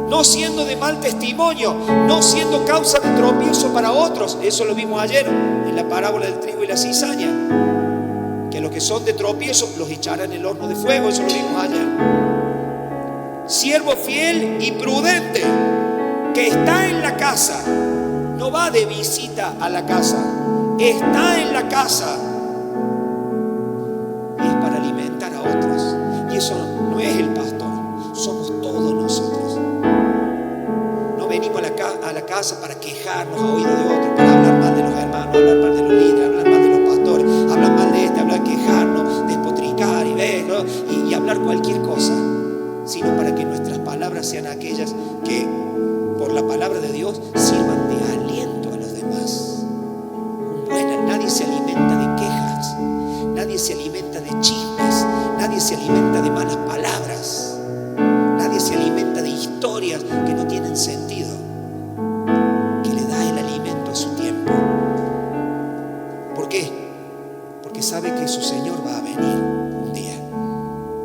no siendo de mal testimonio, no siendo causa de tropiezo para otros. Eso lo vimos ayer en la parábola del trigo y la cizaña, que los que son de tropiezo los echarán en el horno de fuego. Eso lo vimos ayer. Siervo fiel y prudente, que está en la casa, no va de visita a la casa, está en la casa. Es para alimentar a otros. Y eso no es el pastor, somos todos nosotros. No venimos a la casa para quejarnos a oído de otros, para hablar mal de los hermanos, hablar mal de los líderes, hablar mal de los pastores, hablar mal de hablar, quejarnos, despotricar y ver, ¿no? y hablar cualquier cosa, sino para que nuestras palabras sean aquellas que por la palabra de Dios sirvan de aliento a los demás. Nadie se alimenta de quejas, nadie se alimenta de chismes, nadie se alimenta de malas palabras, nadie se alimenta de historias que no tienen sentido, que le da el alimento a su tiempo. ¿Por qué? Porque sabe que su Señor va a venir un día.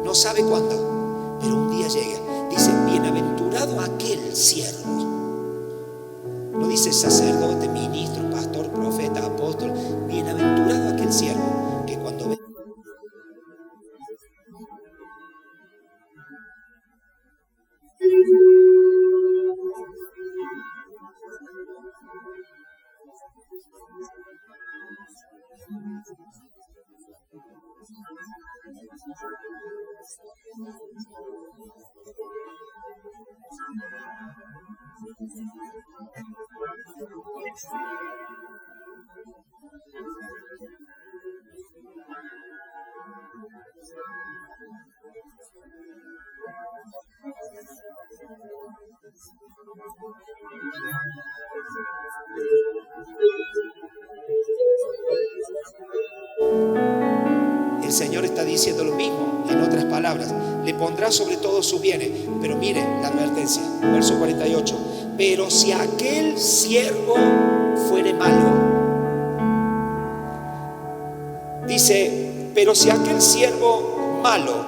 No sabe cuándo, pero un día llega. Dice: bienaventurado aquel siervo. No dice sacerdote, ministro, pastor, profeta, apóstol. Bienaventurado aquel siervo que cuando ve. El Señor está diciendo lo mismo, en otras palabras: le pondrá sobre todos sus bienes. Pero mire la advertencia, verso 48: pero si aquel siervo fuere malo, dice, pero si aquel siervo malo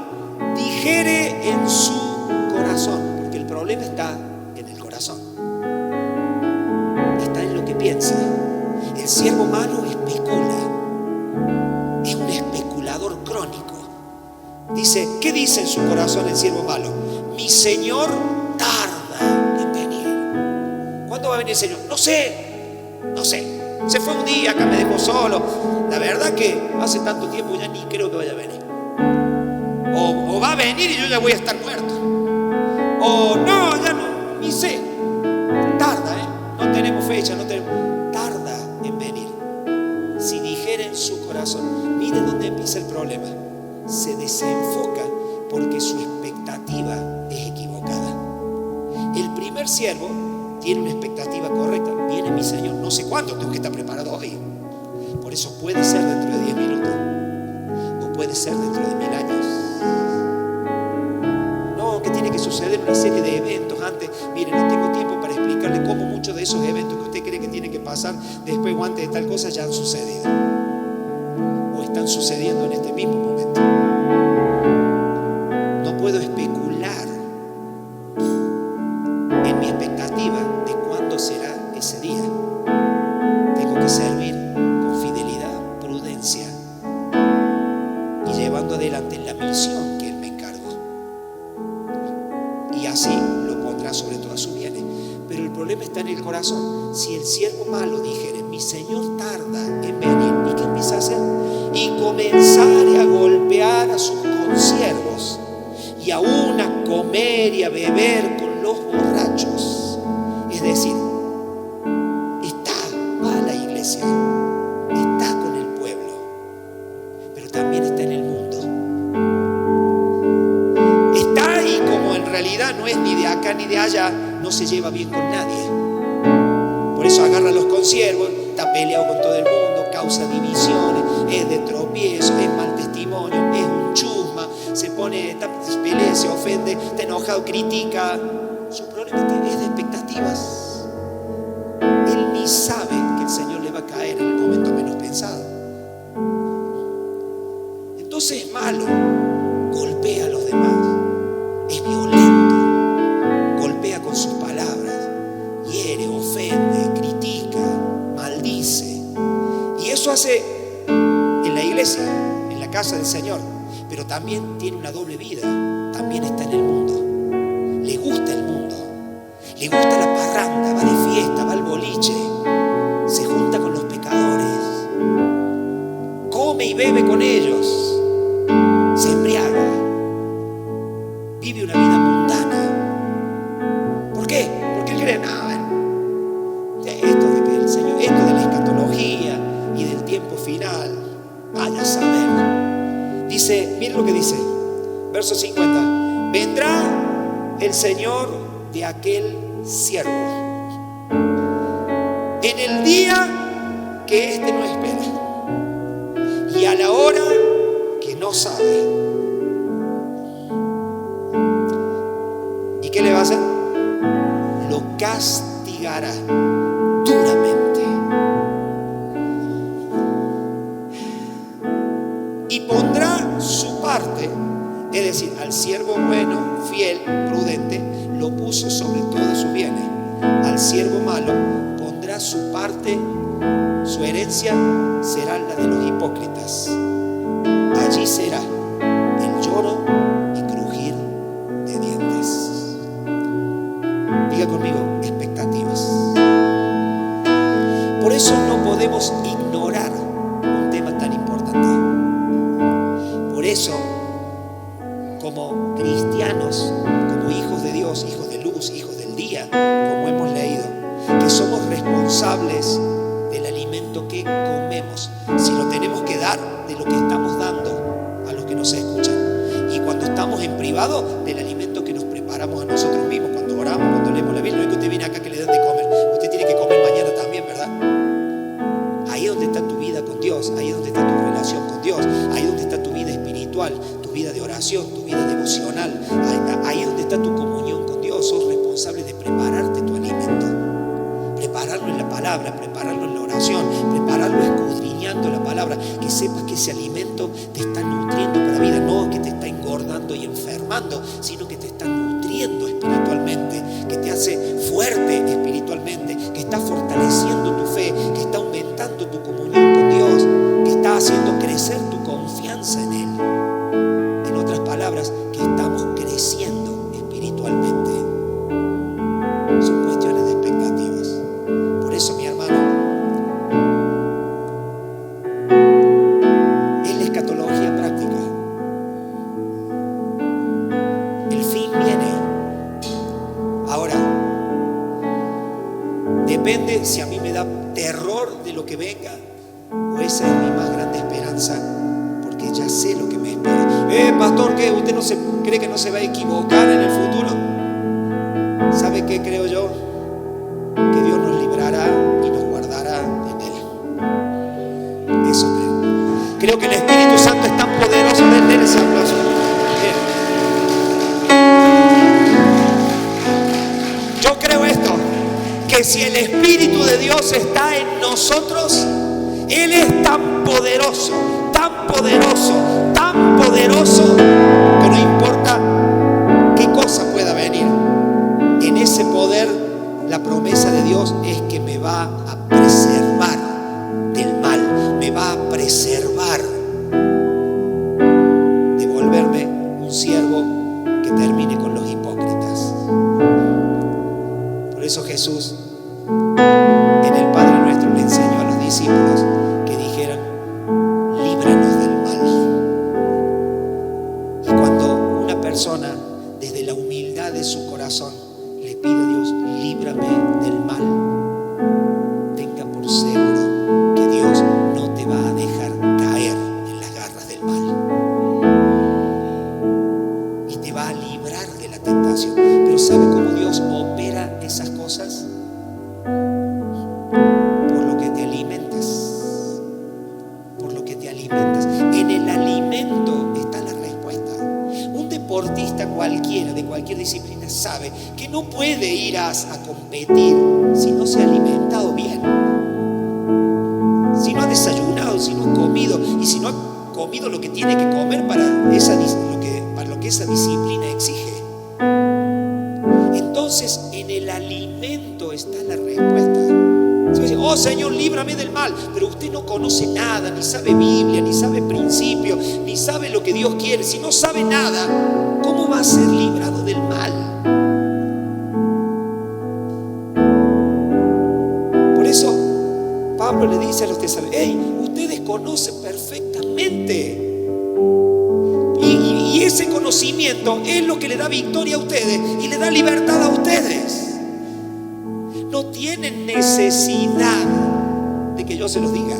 dijere en su corazón, porque el problema está en el corazón, está en lo que piensa. El siervo malo especula, es un especulador crónico. Dice, ¿qué dice en su corazón el siervo malo? Mi Señor tarda en venir. ¿Cuándo va a venir el Señor? No sé. Se fue un día, acá me dejó solo. La verdad que hace tanto tiempo ya ni creo que vaya a venir. O va a venir y yo ya voy a estar muerto. O no, ya no, ni sé. Tarda, no tenemos fecha, tarda en venir. Si dijera en su corazón, mire dónde empieza el problema. Se desenfoca porque su expectativa es equivocada. equivocada. El primer siervo tiene una expectativa correcta. Viene mi Señor, no sé cuándo, tengo que estar preparado hoy. Por eso puede ser dentro de 10 minutos o puede ser dentro de 1000 años. No, que tiene que suceder una serie de eventos antes. Mire, no tengo tiempo para explicarle cómo muchos de esos eventos que usted cree que tienen que pasar después o antes de tal cosa ya han sucedido o están sucediendo en este mismo momento. No puedo especular en mi expectativa de cuándo será ese día. Tengo que servir con fidelidad, prudencia y llevando adelante la misión que Él me encargó. Y así lo pondrá sobre todas sus bienes. Pero el problema está en el corazón. Si el siervo malo dijere, mi Señor tarda en venir, ¿y qué empieza a hacer? Y comenzare a golpear a sus consiervos y aún a comer y a beber con los borrachos. Es decir, va a la iglesia, está con el pueblo, pero también está en el mundo. Está y como en realidad no es ni de acá ni de allá, no se lleva bien con nadie. Por eso agarra a los consiervos, está peleado con todo el mundo, causa divisiones, es de tropiezo, es mal testimonio, es un chusma, se pone, pelea, se ofende, está enojado, critica. Su problema es de expectativas. Él ni sabe que el Señor le va a caer en el momento menos pensado. Entonces es malo, golpea a los demás, es violento, golpea con sus palabras, hiere, ofende, critica, maldice. Y eso hace en la iglesia, en la casa del Señor, pero también tiene una doble vida, también está en el mundo. Le gusta el mundo, le gusta la parranda, va de fiesta, va al boliche, se junta con los pecadores, come y bebe con ellos, se embriaga, vive una vida mundana. ¿Por qué? Porque él cree, esto de que el Señor, esto de la escatología y del tiempo final, vaya a saber. Dice, miren lo que dice, verso 50, vendrá el Señor de aquel siervo en el día que éste no espera y a la hora que no sabe. ¿Y qué le va a hacer? Lo castigará duramente y pondrá su parte. Es decir, al siervo bueno, fiel, prudente, lo puso sobre todos sus bienes. Al siervo malo pondrá su parte, su herencia será la de los hipócritas. Allí será el lloro y crujir de dientes. Diga conmigo, expectativas. Por eso no podemos ignorar un tema tan importante. Por eso, como cristianos, como hijos de Dios, hijos de luz, hijos del día, como hemos leído, que somos responsables del alimento que comemos. Si lo tenemos que dar, de lo que estamos dando a los que nos escuchan. Y cuando estamos en privado, del alimento que nos preparamos a nosotros mismos, cuando oramos, cuando leemos la Biblia. No es que usted viene acá que le den de comer, usted tiene que comer mañana también, ¿verdad? Ahí es donde está tu vida con Dios, ahí es donde está tu relación con Dios, ahí es donde está tu vida espiritual, tu vida de oración, tu vida devocional, ahí es donde está tu comunión con Dios. Sos responsable de prepararte tu alimento, prepararlo en la palabra, prepararlo en la oración, prepararlo escudriñando la palabra, que sepas que ese alimento te está nutriendo para la vida, no que te está engordando y enfermando, sino que te está nutriendo espiritualmente, que te hace fuerte espiritualmente, que está fortaleciendo tu fe, que está aumentando tu comunión con Dios, que está haciendo crecer tu confianza en Él. En otras palabras, que estamos creciendo espiritualmente. Son cuestiones de expectativas. Por eso, mi hermano, es la escatología práctica. El fin viene. Ahora, depende si a mí me da terror de lo que venga o esa es mi más grande esperanza, porque ya sé lo que me espera. Pastor, ¿qué? ¿Usted no se cree que no se va a equivocar en el futuro? ¿Sabe qué creo yo? Que Dios nos librará y nos guardará en Él. Eso creo. Creo que el Espíritu Santo es tan poderoso. Denle ese aplauso. Bien. Yo creo esto, que si el Espíritu de Dios está en nosotros, Él es tan poderoso, tan poderoso, tan poderoso, que no importa qué cosa pueda venir. En ese poder, la promesa de Dios es que me va a preservar del mal, me va a preservar de volverme un siervo que termine con los hipócritas. Por eso Jesús en el Padre Nuestro le enseñó a los discípulos que dijeran: líbranos del mal. Y cuando una persona desde la humildad de su corazón le pide a Dios: líbrame del mal, tenga por seguro que Dios no te va a dejar caer en las garras del mal y te va a librar de la tentación. Pero ¿sabe cómo Dios opera esas cosas? Por lo que te alimentas. Por lo que te alimentas. En el alimento está la respuesta. Un deportista cualquiera, de cualquier disciplina, sabe que no puede ir a competir si no se ha alimentado bien, si no ha desayunado, si no ha comido, y si no ha comido lo que tiene que comer para lo que esa disciplina exige. Entonces, en el alimento está la respuesta. Se dice: oh Señor, líbrame del mal. Pero usted no conoce nada, ni sabe Biblia, ni sabe principio, ni sabe lo que Dios quiere. Si no sabe nada, ¿cómo va a ser librado del mal? Por eso Pablo le dice a los tesalonicenses: hey, ustedes conocen perfectamente. Y ese conocimiento es lo que le da victoria a ustedes y le da libertad a ustedes. No tienen necesidad de que yo se los diga.